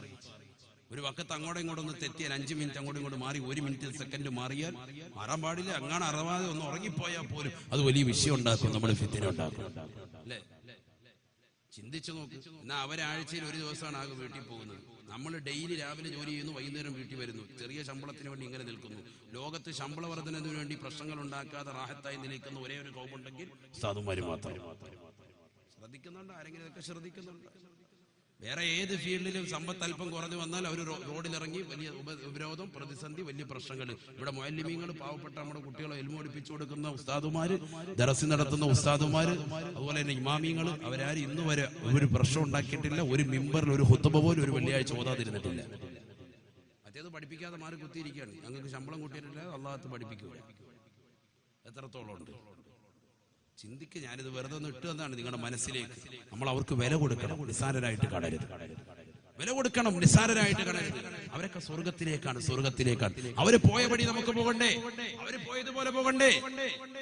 ഒരു വക്കത്ത് അങ്ങോട്ടും ഇങ്ങോട്ടും ഒന്ന് തെറ്റിയാൽ 5 മിനിറ്റ് അങ്ങോട്ടും ഇങ്ങോട്ട് മാറി 1 മിനിറ്റ് സെക്കൻഡ് മാറിയാൽ മാറാൻ പാടില്ല. അങ്ങനെ അറവാതെ ഒന്ന് ഉറങ്ങിപ്പോയാൽ പോലും അത് വലിയ വിഷയം ഉണ്ടാക്കും, നമ്മൾ ഫിത്തിന ഉണ്ടാക്കും. അല്ലേ? ചിന്തിച്ചു നോക്ക്. എന്നാ അവരാഴ്ചയിൽ ഒരു ദിവസമാണ് ആകെ വീട്ടിൽ പോകുന്നത്. നമ്മൾ ഡെയിലി രാവിലെ ജോലി ചെയ്യുന്നു, വൈകുന്നേരം വീട്ടിൽ വരുന്നു, ചെറിയ ശമ്പളത്തിന് വേണ്ടി ഇങ്ങനെ നിൽക്കുന്നു. ലോകത്ത് ശമ്പള വർധനത്തിന് വേണ്ടി പ്രശ്നങ്ങൾ ഉണ്ടാക്കാതെ റാഹത്തായി നിൽക്കുന്ന ഒരേ ഒരു കോമുണ്ടെങ്കിൽ സാധുമാര് മാത്രം. ശ്രദ്ധിക്കുന്നുണ്ട്? ആരെങ്കിലും ഇതൊക്കെ ശ്രദ്ധിക്കുന്നുണ്ട്? വേറെ ഏത് ഫീൽഡിലും സമ്പത്ത് അല്പം കുറഞ്ഞു വന്നാൽ അവർ റോഡിലിറങ്ങി വലിയ ഉപരോധം, പ്രതിസന്ധി, വലിയ പ്രശ്നങ്ങൾ. ഇവിടെ മുഅല്ലിമീങ്ങൾ, പാവപ്പെട്ട നമ്മുടെ കുട്ടികളെ ഇൽമു പഠിപ്പിച്ചു കൊടുക്കുന്ന ഉസ്താദുമാര്, ദർസ് നടത്തുന്ന ഉസ്താദുമാര്, അതുപോലെ തന്നെ ഇമാമിങ്ങൾ, അവരാരും ഇന്ന് വരെ ഒരു പ്രശ്നം ഉണ്ടാക്കിയിട്ടില്ല. ഒരു മിമ്പറിൽ ഒരു ഖുത്ബ പോലും ഒരു വെള്ളിയാഴ്ച ഓതാതിരുന്നിട്ടില്ല. മറ്റേത് പഠിപ്പിക്കാതെ മാറി കുത്തിയിരിക്കുകയാണ്. ഞങ്ങൾക്ക് ശമ്പളം കൂട്ടിയിട്ടില്ല, അള്ളാഹത്ത് പഠിപ്പിക്കുക. എത്രത്തോളം ഉണ്ട് ചിന്തിക്ക്. ഞാനിത് വെറുതെ ഒന്ന് ഇട്ടു എന്നാണ് നിങ്ങളുടെ മനസ്സിലേക്ക്. നമ്മൾ അവർക്ക് വില കൊടുക്കണം, നിസ്സാരരായിട്ട് കാണരുത്. വില കൊടുക്കണം, നിസ്സാരരായിട്ട് കാണരുത്. അവരൊക്കെ സ്വർഗത്തിലേക്കാണ്. അവര് പോയ വഴി നമുക്ക് പോകണ്ടേ? അവര് പോയതുപോലെ പോകണ്ടേ?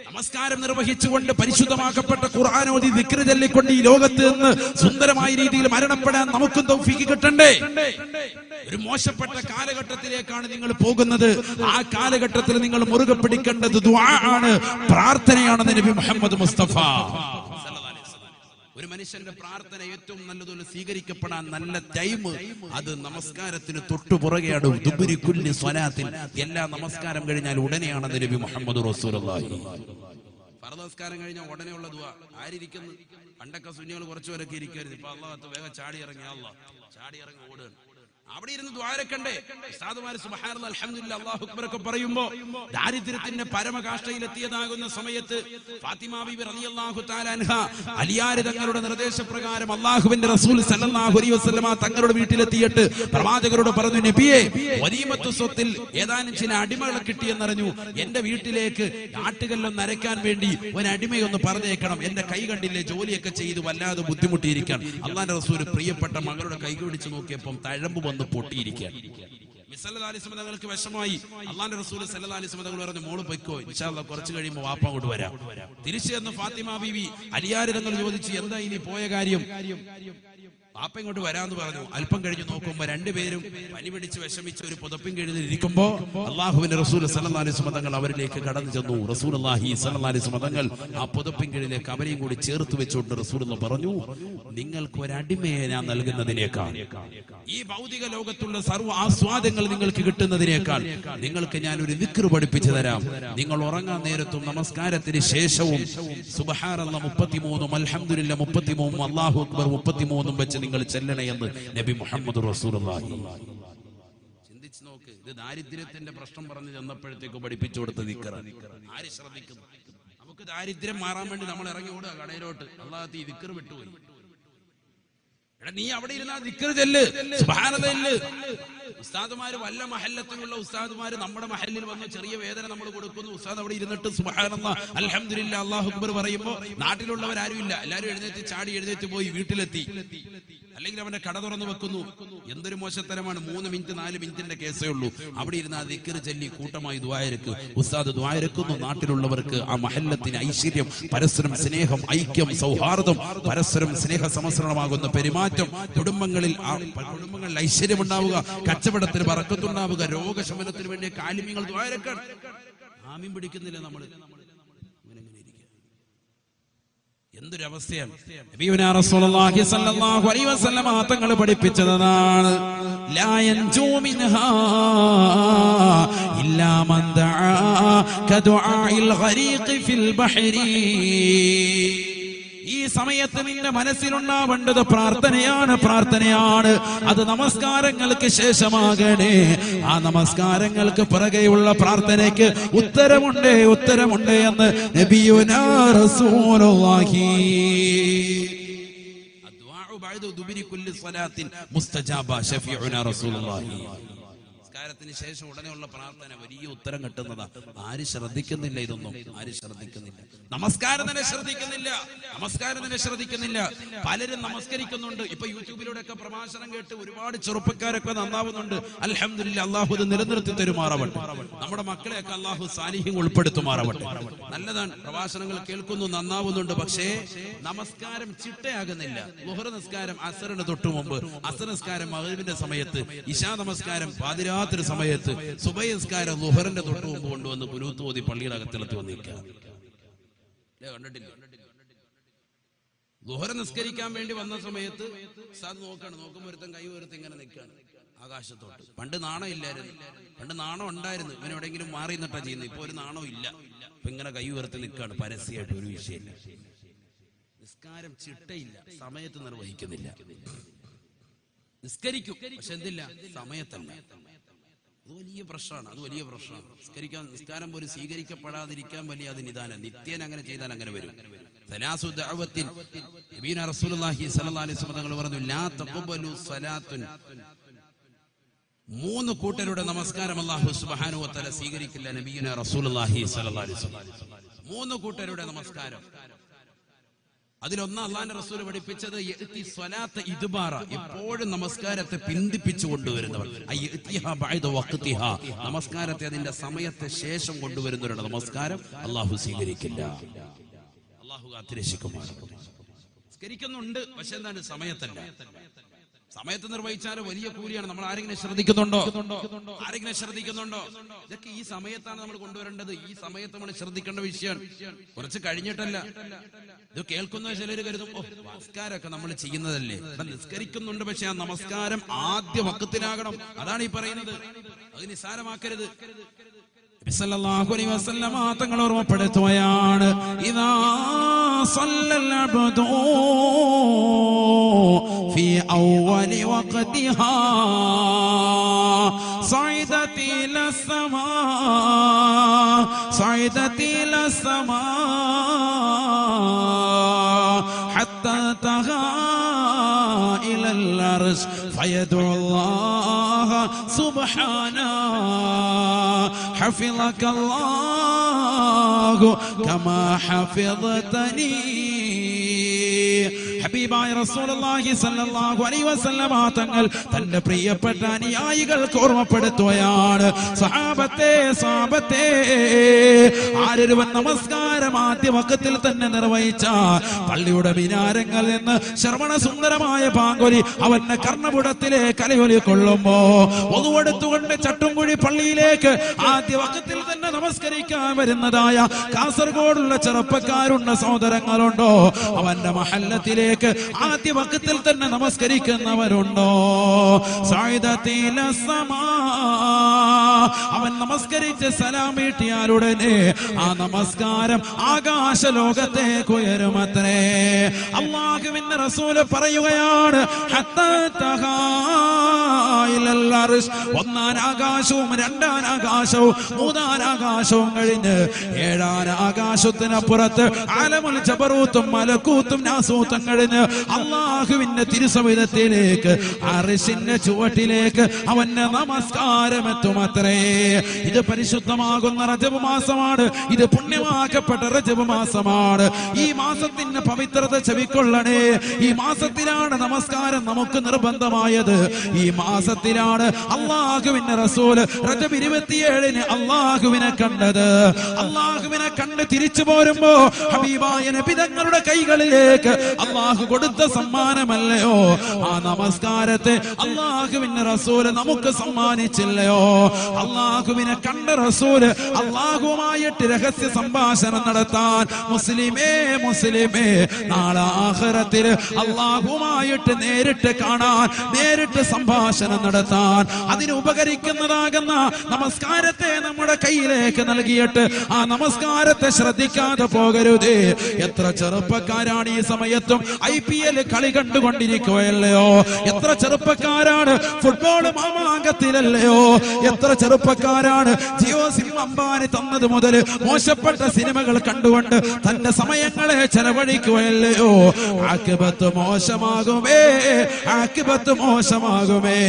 നമസ്കാരം നിർവഹിച്ചുകൊണ്ട് പരിശുദ്ധമാക്കപ്പെട്ട ഖുർആൻ ഓതി ദിക്ർ ചൊല്ലിക്കൊണ്ട് ഈ ലോകത്ത് നിന്ന് സുന്ദരമായ രീതിയിൽ മരണപ്പെടാൻ നമുക്കും തൗഫീഖ് കിട്ടണ്ടേ? ഒരു മോശപ്പെട്ട കാലഘട്ടത്തിലേക്കാണ് നിങ്ങൾ പോകുന്നത്. ആ കാലഘട്ടത്തിൽ നിങ്ങൾ മുറുകെ പിടിക്കേണ്ടത് ദുആ ആണ്, പ്രാർത്ഥനയാണെന്ന് നബി മുഹമ്മദ് മുസ്തഫ. ഒരു മനുഷ്യന്റെ പ്രാർത്ഥന ഏറ്റവും നല്ലതുപോലെ സ്വീകരിക്കപ്പെടാൻ നല്ല ടൈം അത് നമസ്കാരത്തിന് തൊട്ടു പുറകെയാണ്. ദുബുരി കുല്ലി സ്വലാത്തിൽ, എല്ലാ നമസ്കാരം കഴിഞ്ഞാൽ ഉടനെയാണെന്ന് നബി മുഹമ്മദ് റസൂലുള്ളാഹി. ഫർദ് നമസ്കാരം കഴിഞ്ഞാൽ ഉടനെയുള്ള ദുആ. ആരിയ്ക്കുന്നു? പണ്ടൊക്കെ സുന്നികൾ കുറച്ചുപേരൊക്കെ ഇരിക്കുമായിരുന്നു. ഇപ്പൊ അല്ലാഹു വേഗം ചാടി ഇറങ്ങി ഓടുകയാണ്. അവിടെ ഇരുന്ന് ദ്വാരക്കണ്ടേ? ഉസ്താദുമാര് സുബ്ഹാനല്ലാഹ് അൽഹംദുലില്ലാഹ് അല്ലാഹു അക്ബർ ഒക്കെ പറയുമ്പോ ദാരിദ്ര്യത്തിന്റെ പരമകാഷ്ഠയിലെത്തിയതാകുന്ന സമയത്ത് ഫാത്തിമ ബീബി റളിയല്ലാഹു തആല അൻഹ അലിയാർ തങ്ങളുടെ നിർദ്ദേശപ്രകാരം അല്ലാഹുവിന്റെ റസൂൽ സല്ലല്ലാഹു അലൈഹി വസല്ലമ തങ്ങളുടെ വീട്ടിലെത്തിയിട്ട് പ്രവാചകരോട് പറഞ്ഞു, നബിയെ, വലീമത്തു സ്വത്തിൽ ഏതാനും ചില അടിമകളെ കിട്ടിയെന്നറിഞ്ഞു. എന്റെ വീട്ടിലേക്ക് ആട്ടുകല്ലും നരയ്ക്കാൻ വേണ്ടി ഒരു അടിമയൊന്ന് പറഞ്ഞേക്കണം. എന്റെ കൈ കണ്ടില്ലേ, ജോലിയൊക്കെ ചെയ്ത് വല്ലാതെ ബുദ്ധിമുട്ടിയിരിക്കാൻ. അല്ലാഹുവിന്റെ റസൂൽ പ്രിയപ്പെട്ട മകളുടെ കൈ പിടിച്ചു നോക്കിയപ്പം തഴമ്പ് വന്ന് പൊട്ടിയിരിക്കുകയാണ്. തങ്ങൾക്ക് വിഷമായി. അള്ളാന്റെ റസൂൽ സല്ലല്ലാഹു അലൈഹി വസല്ലം പറഞ്ഞു, മോള് പൊയ്ക്കോ, ഇൻഷാ അല്ലാഹ് കുറച്ച് കഴിയുമ്പോൾ വാപ്പ അങ്ങോട്ട് വരാം. തിരിച്ചു ചെന്ന് ഫാത്തിമ ബീവി അലിയാർ തങ്ങൾ ചോദിച്ചു, എന്താ ഇനി പോയ കാര്യം? വാപ്പ ഇങ്ങോട്ട് വരാന്ന് പറഞ്ഞു. അല്പം കഴിഞ്ഞ് നോക്കുമ്പോ രണ്ടുപേരും പനി പിടിച്ച് വിഷമിച്ച് ഒരു പുതപ്പിൻ കീഴിൽ ഇരിക്കുമ്പോ അള്ളാഹുവിന്റെ റസൂൽ സല്ലല്ലാഹു അലൈഹി വസല്ലം തങ്ങൾ അവരിലേക്ക് കടന്നു ചെന്നു. റസൂലുള്ളാഹി സ്വല്ലല്ലാഹു അലൈഹി വസല്ലം തങ്ങൾ ആ പുതപ്പിൻ കീഴിലേക്ക് അവരെയും കൂടി ചേർത്ത് വെച്ചുകൊണ്ട് റസൂലുള്ളാഹി പറഞ്ഞു, നിങ്ങൾക്ക് ഒരടിമയെ ഞാൻ നൽകുന്നതിനേക്കാൾ, ഈ ഭൗതിക ലോകത്തുള്ള സർവ്വ ആസ്വാദങ്ങൾ നിങ്ങൾക്ക് കിട്ടുന്നതിനേക്കാൾ നിങ്ങൾക്ക് ഞാൻ ഒരു ദിക്ർ പഠിപ്പിച്ചു തരാം. നിങ്ങൾ ഉറങ്ങാൻ നേരത്തും നമസ്കാരത്തിന് ശേഷവും സുബ്ഹാനല്ലാഹ് 33 അൽഹംദുലില്ലാഹ് 33 അല്ലാഹു അക്ബർ 33 വെച്ച് നിങ്ങൾ ചെല്ലണമെന്ന് നബി മുഹമ്മദ് റസൂലുള്ളാഹി. ചിന്തിച്ചു നോക്ക്. ഇത് ദാരിദ്ര്യത്തിന്റെ പ്രശ്നം പറഞ്ഞു ചെന്നപ്പോഴത്തേക്ക് പഠിപ്പിച്ചു കൊടുത്ത ദിക്റാണ്. ആര് ശ്രദ്ധിക്കുന്നു? നമുക്ക് ദാരിദ്ര്യം മാറാൻ വേണ്ടി നമ്മൾ ഇറങ്ങി ഓടുക കടയിലോട്ട്. അല്ലാഹു ഈ ദിക്ർ വിട്ടുപോയി. നീ അവിടെ ഇരുന്ന ദിക്ർ ചെല്ല്, സുബ്ഹാനല്ലാഹ്. ഉസ്താദുമാര് വല്ല മഹല്ലത്തിലുള്ള ഉസ്താദുമാര് നമ്മുടെ മഹല്ലിൽ വന്ന് ചെറിയ വേദന നമ്മൾ കൊടുക്കുന്നു. ഉസ്താദ് അവിടെ ഇരുന്നിട്ട് സുബ്ഹാനല്ലാഹ് അൽഹംദുലില്ലാഹ് അല്ലാഹു അക്ബർ പറയുമ്പോ നാട്ടിലുള്ളവരാരും ഇല്ല. എല്ലാവരും എഴുന്നേറ്റ് പോയി വീട്ടിലെത്തി. അല്ലെങ്കിൽ അവന്റെ കട തുറന്നു വെക്കുന്നു. എന്തൊരു മോശത്തരമാണ്. 3 മിനിറ്റ് 4 മിനിറ്റിന്റെ കേസേ ഉള്ളൂ. അവിടെ ഇരുന്ന് ആ ദിക്ർ ചൊല്ലി കൂട്ടമായി ദുആയിരക്ക്. ഉസ്താദ് ദുആയിരക്കുന്നു. നാട്ടിലുള്ളവർക്ക്, ആ മഹല്ലത്തിന് ഐശ്വര്യം, പരസ്പരം സ്നേഹം, ഐക്യം, സൗഹാർദ്ദം, പരസ്പരം സ്നേഹ സമസ്രണമാകുന്ന പെരുമാറ്റം, കുടുംബങ്ങളിൽ ഐശ്വര്യം ഉണ്ടാവുക, കച്ചവടത്തിന് ബറക്കത്തുണ്ടാവുക, രോഗശമനത്തിന് വേണ്ടി കാലിമ്യങ്ങൾ ദുആയിരക്കാൻ. ആമീൻ പിടിക്കുന്നില്ല നമ്മൾ. എന്തൊരവസ്ഥയാണ്. നബിയുനാ റസൂലുള്ളാഹി സ്വല്ലല്ലാഹു അലൈഹി വസല്ലം തങ്ങൾ പഠിപ്പിച്ചതാണ്, ലാ യൻജൂ മിൻഹാ ഇല്ലാ മൻ ദആ കദുആഇൽ ഗരീഖി ഫിൽ ബഹരി. ഈ സമയത്ത് നിന്റെ മനസ്സിലുണ്ടാവേണ്ടത് പ്രാർത്ഥനയാണ്. അത് നമസ്കാരങ്ങൾക്ക് ശേഷമാകണേ. ആ നമസ്കാരങ്ങൾക്ക് പിറകെയുള്ള പ്രാർത്ഥനയ്ക്ക് ഉത്തരമുണ്ട് എന്ന് നബിയുനാ റസൂലുള്ളാഹി. അദ്ദുആഉ ബഅദ ദുബരി കുല്ലി സ്വലാത്തിൻ മുസ്തജാബ ഷഫീഉനാ റസൂലുള്ളാഹി. നമസ്കാരത്തിന് ശേഷം ഉടനെയുള്ള പ്രാർത്ഥന വലിയ ഉത്തരം കിട്ടുന്നതാ. ആര് ശ്രദ്ധിക്കുന്നില്ല ഇതൊന്നും? ആര് ശ്രദ്ധിക്കുന്നില്ല? നമസ്കാരം തന്നെ ശ്രദ്ധിക്കുന്നില്ല. പലരും നമസ്കരിക്കുന്നുണ്ട്. ഇപ്പൊ യൂട്യൂബിലൂടെ ഒക്കെ പ്രഭാഷണം കേട്ട് ഒരുപാട് ചെറുപ്പക്കാരൊക്കെ നന്നാവുന്നുണ്ട്. അൽഹംദുലില്ലാ, അള്ളാഹു ഇത് നിലനിർത്തി തരുമാറാവട്ടെ. നമ്മുടെ മക്കളെയൊക്കെ അള്ളാഹു സാലിഹ്യങ്ങൾ ഉൾപ്പെടുത്തുമാറാവട്ടെ. നല്ലതാണ്, പ്രഭാഷണങ്ങൾ കേൾക്കുന്നു, നന്നാവുന്നുണ്ട്. പക്ഷേ നമസ്കാരം ചിട്ടയാകുന്നില്ല. ളുഹർ നിസ്കാരം അസറിന് തൊട്ടു മുമ്പ്, അസർ നിസ്കാരം മഗ്‌രിബിന്റെ സമയത്ത്, ഇശാ നമസ്കാരം പാതിരാത്രി സമയത്ത്, സുബഹി നിസ്കാരം ളുഹറിന്റെ തൊട്ടു മുമ്പ് കൊണ്ടുവന്ന് കുനൂത്ത് ഓതി പള്ളിയുടെ അകത്തിലെത്തി വന്നിരിക്കുക. കണ്ടിട്ടില്ല? ളുഹർ നിസ്കരിക്കാൻ വേണ്ടി വന്ന സമയത്ത് നോക്കുമ്പോൾ ഒരുത്തൻ കൈ ഉയർത്തി ഇങ്ങനെ നിൽക്കുകയാണ് ആകാശത്തോട്ട്. പണ്ട് നാണം ഇല്ലായിരുന്നു, പണ്ട് നാണം ഉണ്ടായിരുന്നു. ഇവൻ എവിടെയെങ്കിലും മാറി നിന്നിട്ടാ ചെയ്യുന്നത്. ഇപ്പൊ ഒരു നാണം ഇല്ല. ഇപ്പൊ ഇങ്ങനെ കൈ ഉയർത്തി നിൽക്കുകയാണ് പരസ്യമായിട്ട്. ഒരു വിഷയമില്ല. നിസ്കാരം ചിട്ടയില്ല, സമയത്ത് നിർവഹിക്കുന്നില്ല. നിസ്കരിക്കും, പക്ഷെ എന്തില്ല? സമയത്തല്ല. അത് വലിയ പ്രശ്നമാണ്. നിസ്കാരം പോലും സ്വീകരിക്കപ്പെടാതിരിക്കാൻ വലിയ അത് നിദാനം. നിത്യേന അങ്ങനെ ചെയ്താൽ അങ്ങനെ വരും. സലാസു ദഅവത്തിൻ നബിയുനാ റസൂലുള്ളാഹി സ്വല്ലല്ലാഹു അലൈഹി വസല്ലം തങ്ങൾ പറഞ്ഞു, ലാ തഖബലു സലാത്തുൻ, 3 കൂട്ടരുടെ നമസ്കാരം അല്ലാഹു സുബ്ഹാനഹു വ തആല സ്വീകരിക്കില്ല. നബിയുനാ റസൂലുള്ളാഹി സ്വല്ലല്ലാഹു അലൈഹി വസല്ലം 3 കൂട്ടരുടെ നമസ്കാരം. അതിലൊന്ന് അള്ളാന്റെ റസൂൽ പഠിപ്പിച്ചത് എപ്പോഴും നമസ്കാരത്തെ പിന്തിപ്പിച്ചു കൊണ്ടുവരുന്നവർ. നമസ്കാരത്തെ അതിന്റെ സമയത്തെ ശേഷം കൊണ്ടുവരുന്നവരുടെ നമസ്കാരം അള്ളാഹു സ്വീകരിക്കില്ല. അള്ളാഹു കാത്തിരക്ഷിക്കുമാണ്. നിസ്കരിക്കുന്നുണ്ട്, പക്ഷെ എന്താണ്? സമയത്തല്ല. സമയത്ത് നിർവഹിച്ചാൽ വലിയ കൂലിയാണ്. നമ്മൾ ആരെങ്കിലും ശ്രദ്ധിക്കുന്നുണ്ടോ? ഇതൊക്കെ ഈ സമയത്താണ് നമ്മൾ കൊണ്ടുവരേണ്ടത്. ഈ സമയത്ത് നമ്മൾ ശ്രദ്ധിക്കേണ്ട വിഷയമാണ്, കുറച്ച് കഴിഞ്ഞിട്ടല്ല. ഇത് കേൾക്കുന്ന ചിലര് കരുതും, നമസ്കാരമൊക്കെ നമ്മൾ ചെയ്യുന്നതല്ലേ. നിസ്കരിക്കുന്നുണ്ട്, പക്ഷെ ആ നമസ്കാരം ആദ്യ വഖത്തിലാകണം. അതാണ് ഈ പറയുന്നത്. അത് നിസ്സാരമാക്കരുത്. സല്ലല്ലാഹു അലൈഹി വസല്ലം തങ്ങൾ ഓർമ്മപ്പെടുത്തുകയാണ്, ഇദാ സല്ലൽ അബ്ദു ഫീ അവ്വലി വഖതിഹാ സഅദത് ഇലാ സമാ ഹത്താ തഹാ ഇലൽ അർശ് ഫയദഉ അല്ലാഹ സുബ്ഹാനാ حفظك الله كما حفظتني. ഹബീബായ റസൂലുള്ളാഹി സ്വല്ലല്ലാഹു അലൈഹി വസല്ലം തങ്ങൾ തന്റെ പ്രിയപ്പെട്ട അനുയായികൾക്ക് ഓർമ്മപ്പെടുത്തുകയാണ്, സഹാബത്തെ ആരൊരുവൻ നമസ്കാരം ആദ്യ വഖത്തിൽ തന്നെ നിർവഹിച്ച പള്ളിയുടെ മിനാരങ്ങളിൽ നിന്ന് ശ്രവണ സുന്ദരമായ പാങ്കൊലി അവന്റെ കർണപുടത്തിലേക്ക് അലയൊലി കൊള്ളുമ്പോ ഒതുവെടുത്തുകൊണ്ട് ചട്ടുംകുഴി പള്ളിയിലേക്ക് ആദ്യ വഖത്തിൽ തന്നെ നമസ്കരിക്കാൻ വരുന്നതായ കാസർഗോഡുള്ള ചെറുപ്പക്കാരുണ്ട്, സഹോദരങ്ങളുണ്ടോ? അവന്റെ മഹല്ലത്തിലേക്ക് ആദ്യ വഖത്തിൽ തന്നെ നമസ്കരിക്കുന്നവരുണ്ടോ? അവൻ നമസ്കരിച്ച് സലാം വീട്ടിയാലുടനെ ആ നമസ്കാരം ആകാശ ലോകത്തേക്ക് ഉയരുമത്രേ. അല്ലാഹുവിന്റെ റസൂല് പറയുകയാണ്, ഒന്നാം ആകാശവും രണ്ടാം ആകാശവും മൂന്നാം ആകാശവും കഴിഞ്ഞ് ഏഴാം ആകാശത്തിനപ്പുറത്ത് ആലമുൽ ജബറൂത്തും മലക്കൂത്തും നാസൂത്തും കഴിഞ്ഞ് അല്ലാഹുവിന്റെ തിരുസവിധത്തിലേക്ക് അർശിന്റെ ചുവട്ടിലേക്ക് അവന്റെ നമസ്കാരം എത്തുമത്രേ. ഇത് പരിശുദ്ധമാകുന്ന റജബ് മാസമാണ്. ഇത് പുണ്യമാക്കപ്പെട്ട റജബ് മാസമാണ്. ഈ മാസത്തിന്റെ പവിത്രത ചെവിക്കൊള്ളണേ. ഈ മാസത്തിലാണ് നമസ്കാരം നമുക്ക് നിർബന്ധമായത്. ഈ മാസത്തിലാണ് അല്ലാഹുവിന്റെ റസൂൽ റജബ് 27 അല്ലാഹുവിനെ കണ്ടത്. അല്ലാഹുവിനെ കണ്ട് തിരിച്ചു പോരുമ്പോ ഹബീബായ നബി തങ്ങളുടെ കൈകളിലേക്ക് അല്ലാഹു കൊടുത്ത സമ്മാനമല്ലയോ ആ നമസ്കാരത്തെ അല്ലാഹുവിന്റെ റസൂല് നമുക്ക് സമ്മാനിച്ചില്ലയോ? അല്ലാഹുവിനെ കണ്ട റസൂല് അല്ലാഹുവുമായിട്ട് രഹസ്യ സംഭാഷണം നടത്താൻ മുസ്ലിമേ നാളെ ആഖിറത്തിൽ അല്ലാഹുവുമായിട്ട് നേരിട്ട് കാണാൻ, നേരിട്ട് സംഭാഷണം നടത്താൻ അതിന് ഉപകരിക്കുന്നതാകുന്ന നമസ്കാരത്തെ നമ്മുടെ കയ്യിലേക്ക് നൽകിയിട്ട് ആ നമസ്കാര നമസ്കാരത്തെ ശ്രദ്ധിക്കാതെ പോകരുത്. എത്ര ചെറുപ്പക്കാരാണ് ഈ സമയത്തും IPL കളി കണ്ടുകൊണ്ടിരിക്കുകയല്ലയോ? എത്ര ചെറുപ്പക്കാരാണ് ഫുട്ബോൾ മാമാങ്കത്തിലല്ലയോ? എത്ര ചെറുപ്പക്കാരാണ് ജിയോ സിം അംബാനി തന്നത് മുതൽ മോശപ്പെട്ട സിനിമകൾ കണ്ടുകൊണ്ട് തന്റെ സമയങ്ങളെ ചെലവഴിക്കുകയല്ലയോ? ആഖിബത്ത് മോശമാകുമേ, ആഖിബത്ത് മോശമാകുമേ.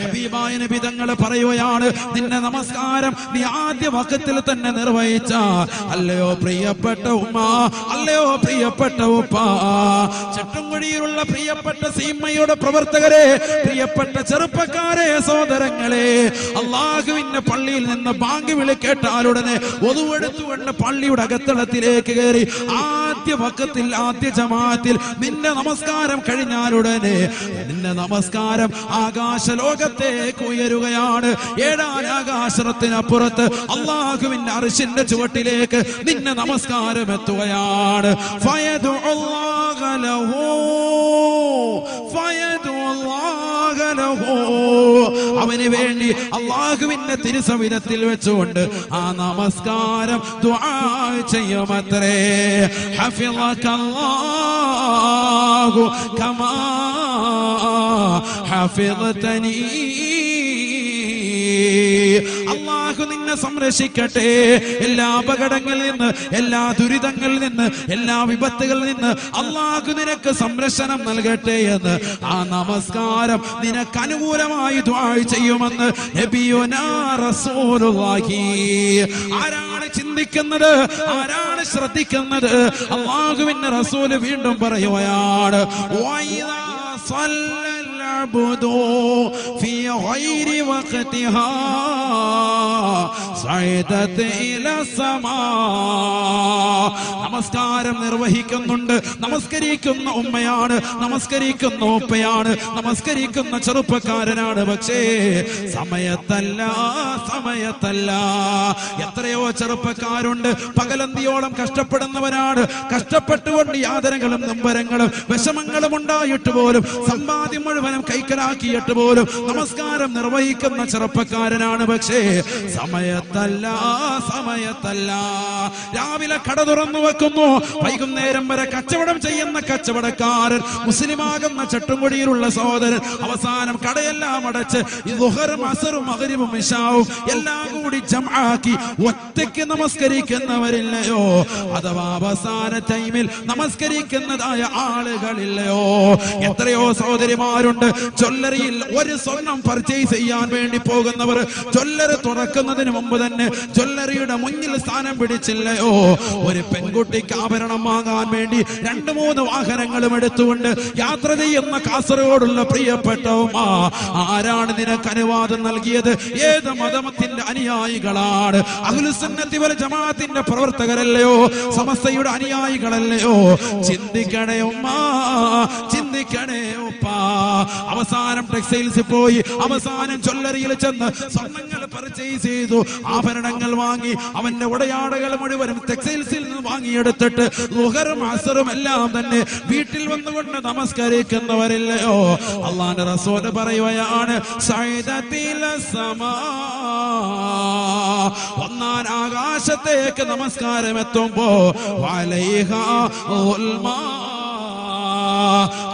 ഹബീബായ നബി തങ്ങൾ പറയുകയാണ്, നിന്റെ നമസ്കാരം നീ ആദ്യ വഖത്തിൽ തന്നെ നിർവഹിച്ച അല്ലയോ പ്രിയപ്പെട്ട ഉമ്മ, അല്ലയോ പ്രിയപ്പെട്ട ഉപ്പ. ചട്ടുംകുഴിയിലുള്ള പ്രിയപ്പെട്ട സീമയുടെ പ്രവർത്തകരെ, പ്രിയപ്പെട്ട ചെറുപ്പക്കാരെ, സഹോദരങ്ങളെ, അള്ളാഹുവിന്റെ പള്ളിയിൽ നിന്ന് ബാങ്ക് വിളി കേട്ടാലുടനെ ഒതുവെടുത്തുകൊണ്ട് പള്ളിയുടെ അകത്തളത്തിലേക്ക് കയറി ആദ്യ വഖത്തിൽ ആദ്യ ജമാഅത്തിൽ നിന്റെ നമസ്കാരം കഴിഞ്ഞാലുടനെ നിന്റെ നമസ്കാരം ആകാശ ലോകത്തേക്ക് ഉയരുകയാണ്. ഏഴാം ആകാശത്തിനപ്പുറത്ത് അള്ളാഹുവിന്റെ അർശിന്റെ ചുവട്ടിലേക്ക് നിന്റെ നമസ്കാരം എത്തുകയാണ്. അവന് വേണ്ടി അള്ളാഹുവിന്റെ തിരുസവിധത്തിൽ വെച്ചുകൊണ്ട് ആ നമസ്കാരം ദുആ ചെയ്യുമത്രേ. ഹഫിളകല്ലാഹു കമാ ഹഫിളതനീ. അള്ളാഹു നിന്നെ സംരക്ഷിക്കട്ടെ എല്ലാ അപകടങ്ങളിൽ നിന്ന്, എല്ലാ ദുരിതങ്ങളിൽ നിന്ന്, എല്ലാ വിപത്തുകളിൽ നിന്ന് അള്ളാഹു നിനക്ക് സംരക്ഷണം നൽകട്ടെ എന്ന് ആ നമസ്കാരം നിനക്ക് അനുകൂലമായി ദുആ ചെയ്യുമെന്ന് നബിയുനാ റസൂലുള്ളാഹി. ആരാണ് ചിന്തിക്കുന്നത്? ആരാണ് ശ്രദ്ധിക്കുന്നത്? അള്ളാഹുവിന്റെ റസൂൽ വീണ്ടും പറയുകയാണ്, വൈദാ സല്ലൽ അബ്ദു ഫീ ഗൈരി വഖതിഹാ സഅദത ഇലാ സമാ. നമസ്കാരം നിർവഹിക്കുന്നുണ്ട്, നമസ്കരിക്കുന്ന ഉമ്മയാണ്, നമസ്കരിക്കുന്ന ഉപ്പയാണ്, നമസ്കരിക്കുന്ന ചെറുപ്പക്കാരനാണ്. പക്ഷേ സമയത്തല്ല, സമയത്തല്ല. എത്രയോ ചെറുപ്പക്കാരുണ്ട് പകലന്തിയോളം കഷ്ടപ്പെടുന്നവരാണ്. കഷ്ടപ്പെട്ടുകൊണ്ട് യാതനകളും നൊമ്പരങ്ങളും വിഷമങ്ങളും ഉണ്ടായിട്ട് പോലും, സമ്പാദ്യം മുഴുവനും കൈക്കലാക്കിയിട്ട് പോലും നമസ്കാരം നിർവഹിക്കുന്ന ചെറുപ്പക്കാരനാണ്. പക്ഷേ സമയത്തല്ല, സമയത്തല്ല. രാവിലെ കട തുറന്നു വെക്കുന്നു, വൈകുന്നേരം വരെ കച്ചവടം ചെയ്യുന്ന കച്ചവടക്കാരൻ, മുസ്ലിമാകുന്ന ചട്ടുംകുടിയിലുള്ള സഹോദരൻ അവസാനം കടയെല്ലാം അടച്ച് ദുഹറും അസറും മഗ്രിബും ഇശാവും എല്ലാം കൂടി ജംആക്കി ഒറ്റയ്ക്ക് നമസ്കരിക്കുന്നവരില്ലയോ? അഥവാ അവസാന ടൈമിൽ നമസ്കരിക്കുന്നതായ ആളുകളില്ലയോ? എത്രയോ സഹോദരിമാരുണ്ട് ജ്വല്ലറിയിൽ ഒരു സ്വർണം പർച്ചേസ് ചെയ്യാൻ വേണ്ടി പോകുന്നവർ ജ്വല്ലറി തുറക്കുന്നതിന് മുമ്പ് തന്നെ ജ്വല്ലറിയുടെ മുന്നിൽ സ്ഥാനം പിടിച്ചില്ലയോ? ഒരു പെൺകുട്ടിക്ക് ആഭരണം വാങ്ങാൻ വേണ്ടി 2-3 വാഹനങ്ങളും എടുത്തുകൊണ്ട് യാത്ര ചെയ്യുന്ന കാസർഗോഡുള്ള പ്രിയപ്പെട്ട ഉമ്മ, ആരാണ് നിനക്ക് അനുവാദം നൽകിയത്? ഏത് മതത്തിന്റെ അനുയായികളാണ്? അഹ്ലുസുന്നത്തി വൽ ജമാഅത്തിന്റെ പ്രവർത്തകരല്ലയോ? സമസ്തയുടെ അനുയായികളല്ലയോ? ചിന്തിക്കണേ ഉമ്മ, ചിന്തിക്കണേ ഉപ്പ. അവസാനം ടെക്സ്റ്റൈൽസിൽ പോയി, അവസാനം ജ്വല്ലറിയിൽ ചെന്ന് സ്വർണ്ണങ്ങൾ പർച്ചേസ് ചെയ്തു, ആഭരണങ്ങൾ വാങ്ങി, അവന്റെ ഉടയാടകൾ മുഴുവനും ടെക്സ്റ്റൈൽസിൽ നിന്ന് വാങ്ങിയെടുത്തിട്ട് ളുഹറും അസറും എല്ലാം തന്നെ വീട്ടിൽ വന്നുകൊണ്ട് നമസ്കരിക്കുന്നവരില്ലയോ? അല്ലാഹുവിന്റെ റസൂൽ പറയുകയാണ്, സഅദതിൽ സമാ, ഒന്നാം ആകാശത്തേക്ക് നമസ്കാരം എത്തുമ്പോ വലൈഹാ ഉൽമാ,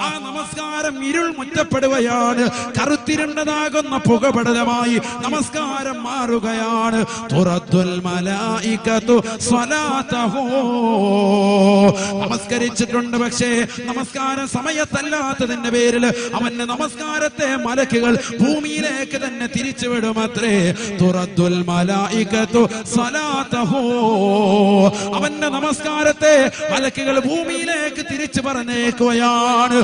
ആ നമസ്കാരം ഇരുൾ മുറ്റപ്പെടുകയാണ്. കറുത്തിരുണ്ടതാകുന്ന പുകപടലമായി നമസ്കാരം മാറുകയാണ്. തുറത്തുൽ മലായികതു സ്വലാതഹു. നമസ്കരിച്ചിട്ടുണ്ട്, പക്ഷേ നമസ്കാരം സമയത്തല്ലാത്തതിന്റെ പേരിൽ അവന്റെ നമസ്കാരത്തെ മലക്കുകൾ ഭൂമിയിലേക്ക് തന്നെ തിരിച്ചുവിടുമത്രേ. തുറത്തുൽ മലായികതു സ്വലാതഹു. അവന്റെ നമസ്കാരത്തെ മലക്കുകൾ ഭൂമിയിലേക്ക് തിരിച്ചു പറഞ്ഞേക്കുകയാണ്.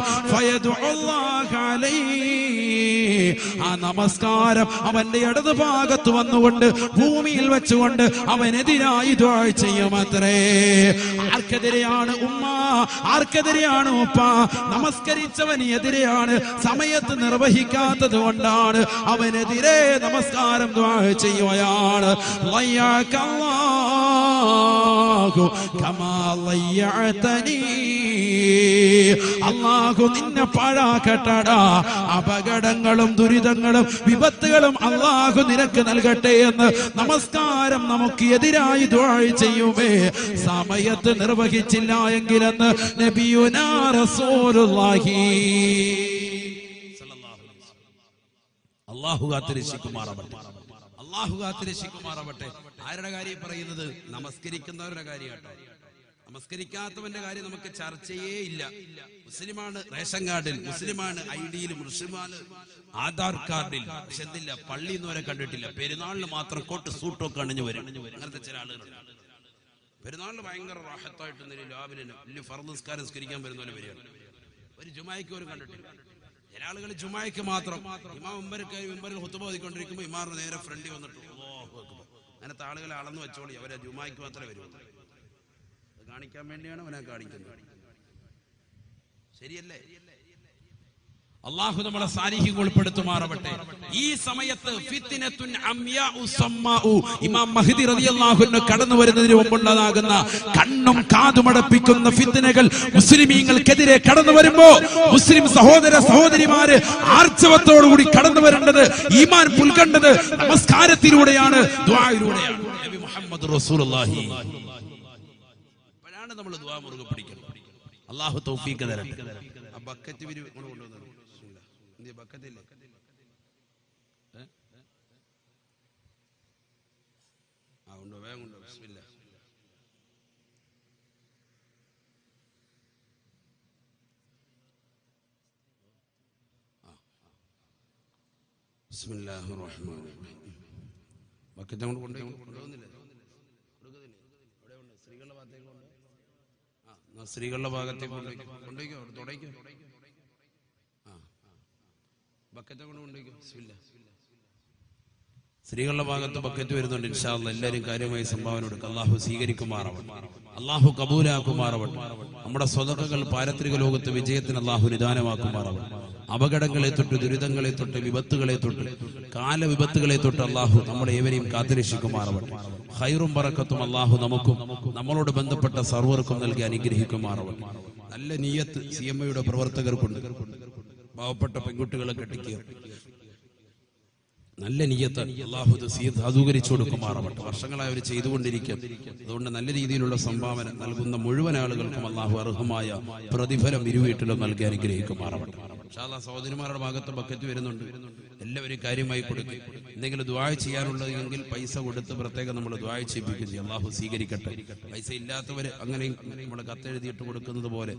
ആ നമസ്കാരം അവന്റെ ഇടതു ഭാഗത്ത് വന്നുകൊണ്ട് ഭൂമിയിൽ വെച്ചുകൊണ്ട് അവനെതിരായി ദുആ ചെയ്യുമത്രേ. ആർക്കെതിരെയാണ് ഉമ്മ? ആർക്കെതിരെയാണ് ഉപ്പ? നമസ്കരിച്ചവന് എതിരെയാണ്. സമയത്ത് നിർവഹിക്കാത്തത് കൊണ്ടാണ് അവനെതിരെ നമസ്കാരം ദുആ ചെയ്യുകയാണ്. അല്ലാഹു കമാ ളയ്യഅതനി, അല്ലാഹു നിന്നെ പാഴാക്കട്ടടാ, അപകടങ്ങളും ദുരിതങ്ങളും വിപത്തുകളും അല്ലാഹു നിനക്ക് നൽകട്ടെ എന്ന് നമസ്കാരം നമുക്ക് എതിരായി ദുആ ചെയ്യുമേ. സമയത്ത് നിർവഹിച്ചില്ല എങ്കിലെന്ന് നബിയുനാ റസൂലുള്ളാഹി അല്ലാഹു കാത്തിരക്ഷിക്കുമാറാവട്ടെ, അല്ലാഹു കാത്തിരക്ഷിക്കുമാറാവട്ടെ. ആരുടെ കാര്യം പറയുന്നത്? നമസ്കരിക്കുന്നവരുടെ കാര്യം കേട്ടോ. നമസ്കരിക്കാത്തവന്റെ കാര്യം നമുക്ക് ചർച്ചയേ ഇല്ല. മുസ്ലിമാണ് റേഷൻ കാർഡിൽ, മുസ്ലിമാണ് ഐഡിയിൽ, മുസ്ലിമാണ് ആധാർ കാർഡിൽ, പക്ഷെ എന്തില്ല, പള്ളിയിൽ നിന്ന് വരെ കണ്ടിട്ടില്ല. പെരുന്നാളിന് മാത്രം കോട്ട് സൂട്ടൊക്കെ അണിഞ്ഞു വരും. അങ്ങനത്തെ ചില ആളുകളുണ്ട്. പെരുന്നാളിന് ഭയങ്കര റാഹത്തായിട്ട് രാവിലെ വലിയ ഫർദ് നിസ്കാരം നിസ്കരിക്കാൻ വരുന്ന പോലെ വരികയാണ്. ഒരു ജുമായ്ക്ക് പോലും കണ്ടിട്ടില്ല. ചില ആളുകൾ ജുമായ്ക്ക് മാത്രം ഇമാം മുമ്പറിൽ ഹുതുബ ഓതിക്കൊണ്ടിരിക്കുമ്പോൾ ഇമാറിന് നേരെ ഫ്രണ്ടിൽ വന്നിട്ട് അല്ലാഹു അക്ബർ. അങ്ങനത്തെ ആളുകളെ അളന്നു വെച്ചോളി, അവരെ ജുമായ്ക്ക് മാത്രമേ വരൂ. കാണിക്കാൻ വേണ്ടിയാണ് അവനെ കാണിക്കുന്നത്. ശരിയല്ലേ? അല്ലാഹു നമ്മളെ സാലിഹ്യങ്ങൾ ഉൾപ്പെടുത്തുമാറാവട്ടെ. ഈ സമയത്ത് ഫിത്നത്തുൻ അംയാഉ സമ്മാഉ, ഇമാം മഹ്ദി റളിയല്ലാഹു അൻഹു കടന്നു വരുന്നതിന് മുമ്പുള്ളതാകുന്ന കണ്ണും കാതുമടപ്പിക്കുന്ന ഫിത്നകൾ മുസ്ലിമീങ്ങൾക്കെതിരെ കടന്നു വരുമ്പോ മുസ്ലിം സഹോദര സഹോദരിമാര് ആർജവത്തോടുകൂടി കടന്നു വരേണ്ടത്, ഈമാൻ പുൽകേണ്ടത് നമസ്കാരത്തിലൂടെയാണ്, ദുആയിലൂടെയാണ്. നബി മുഹമ്മദ് റസൂലുള്ളാഹി അപ്പോഴാണ് നമ്മൾ ദുആ മുറുകെ പിടിക്കുന്നത്. അല്ലാഹു തൗഫീഖ് തരട്ടെ. ആ ബക്കറ്റ് കൊണ്ടുവന്നത് ബക്കറ്റില്ലേ? ഉണ്ടോ? വേഗം ഉണ്ടോ? ബിസ്മില്ലാ. ബിസ്മില്ലാഹിർ റഹ്മാനിർ റഹീം. ബക്കറ്റ് കൊണ്ട് കൊണ്ടുവന്നില്ലേ? സ്ത്രീകളുടെ ഭാഗത്തേക്ക് സ്ത്രീകളുടെ ഭാഗത്തേക്ക് കൊണ്ടുപോയിക്കോ, തുടയ്ക്കോ. ബക്കറ്റ് കൊണ്ട് കൊണ്ടുപോയിക്കോ. ബിസ്മില്ലാ. സ്ത്രീകളുടെ ഭാഗത്ത് ബക്കറ്റ് വരുന്നുണ്ട്. ഇൻഷാ അല്ലാഹ് എല്ലാവരും കാര്യമായി സംഭാവന കൊടുക്കുക. അല്ലാഹു സ്വീകരിക്കുമാറാവട്ടെ, അല്ലാഹു കബൂലാക്കുമാറാവട്ടെ. നമ്മുടെ സ്വതക്കകൾ പാരത്രിക ലോകത്ത് വിജയത്തിന് അല്ലാഹു നിദാനമാക്കുമാറാവട്ടെ. അപകടങ്ങളെ തൊട്ട്, ദുരിതങ്ങളെ തൊട്ട്, വിപത്തുകളെ തൊട്ട്, കാലവിപത്തുകളെ തൊട്ട് അല്ലാഹു നമ്മളെ ഏവരെയും കാത്തുരക്ഷിക്കുമാറാവട്ടെ. ഖൈറും ബറക്കത്തും അല്ലാഹു നമുക്കും നമ്മളോട് ബന്ധപ്പെട്ട സർവർക്കും നൽകി അനുഗ്രഹിക്കുമാറാവട്ടെ. നല്ല നിയ്യത്ത് CMA പ്രവർത്തകർക്കുണ്ട്. പാവപ്പെട്ട പെൺകുട്ടികളെ കെട്ടിക്കുക, നല്ല നിയ്യത്ത് അല്ലാഹു സാധൂകരിച്ചു കൊടുക്കുമാറാവട്ടെ. വർഷങ്ങളായി അവർ ചെയ്തുകൊണ്ടിരിക്കും. അതുകൊണ്ട് നല്ല രീതിയിലുള്ള സംഭാവന നൽകുന്ന മുഴുവൻ ആളുകൾക്കും അല്ലാഹു അർഹമായ പ്രതിഫലം ഇരുവീട്ടിലും നൽകി അനുഗ്രഹിക്കുമാറാവട്ടെ. ഇൻഷാ അല്ലാഹ് സഹോദരിമാരുടെ ഭാഗത്ത് ബക്കറ്റ് വരുന്നുണ്ട്. എല്ലാവരും കാര്യമായി കൊടുക്കും. എന്തെങ്കിലും ദുആ ചെയ്യാനുള്ളതെങ്കിൽ പൈസ കൊടുത്ത് പ്രത്യേകം നമ്മൾ ദുആ ചെയ്യിപ്പിക്കും. അല്ലാഹു സ്വീകരിക്കട്ടെ. പൈസ ഇല്ലാത്തവര് അങ്ങനെ നമ്മൾ കത്തെഴുതിയിട്ട് കൊടുക്കുന്നത് പോലെ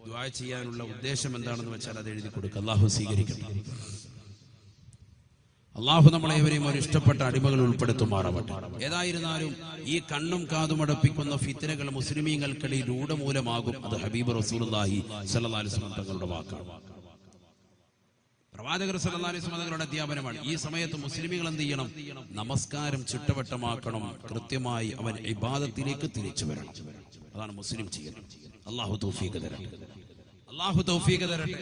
ദുആ ചെയ്യാനുള്ള ഉദ്ദേശം എന്താണെന്ന് വെച്ചാൽ അത് എഴുതി കൊടുക്കുക. അല്ലാഹു സ്വീകരിക്കട്ടെ. അല്ലാഹു നമ്മളെവരെയും ഒരു ഇഷ്ടപ്പെട്ട അടിമകൾ ഉൾപ്പെടുത്തുമാറാവട്ടെ. ഏതായിരുന്നാലും ഈ കണ്ണും കാതുമടപ്പിക്കുന്ന ഫിത്നകൾ മുസ്ലിമീങ്ങൾക്കിടയിൽ രൂഢമൂലമാകും. അത് ഹബീബ് റസൂലുള്ളാഹി സ്വല്ലല്ലാഹു അലൈഹി വസല്ലം തങ്ങളുടെ വാക്കാണ്. പ്രവാചകർ സല്ലല്ലാഹു അലൈഹി വസല്ലം തങ്ങളുടെ അധ്യാപനമാണ്. ഈ സമയത്ത് മുസ്ലിമീങ്ങൾ എന്ത് ചെയ്യണം? നമസ്കാരം ചുട്ടവട്ടമാക്കണം. കൃത്യമായി അവൻ ഇബാദത്തിലേക്ക് തിരിച്ചു വരണം. അതാണ് മുസ്ലിം ചെയ്യണം. അല്ലാഹു തൗഫീഖ് തരട്ടെ, അല്ലാഹു തൗഫീഖ് തരട്ടെ.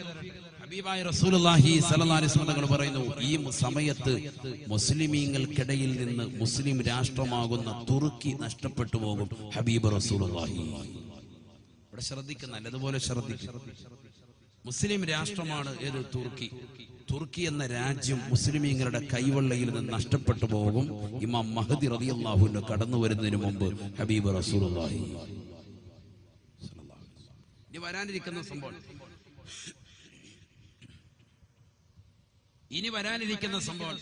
ഹബീബായ റസൂലുള്ളാഹി സ്വല്ലല്ലാഹു അലൈഹി വസല്ലം തങ്ങൾ പറയുന്നു, ഈ സമയത്ത് മുസ്ലിമീങ്ങൾക്കിടയിൽ നിന്ന് മുസ്ലിം രാഷ്ട്രമാകുന്ന തുർക്കി നഷ്ടപ്പെട്ടു പോകും. ഹബീബ് റസൂലുള്ളാഹി ഇവിടെ ശ്രദ്ധിക്കുക, നല്ലതുപോലെ ശ്രദ്ധിക്കുക. മുസ്ലിം രാഷ്ട്രമാണ് ഏത്? തുർക്കി. തുർക്കി എന്ന രാജ്യം മുസ്ലിമീങ്ങളുടെ കൈവെള്ളയിൽ നിന്ന് നഷ്ടപ്പെട്ടു പോകും. ഇമാം മഹ്ദി റളിയല്ലാഹു അൻഹു കടന്നു വരുന്നതിന് മുമ്പ് ഹബീബ് റസൂലുള്ളാഹി ഇനി വരാനിരിക്കുന്ന സംഭവം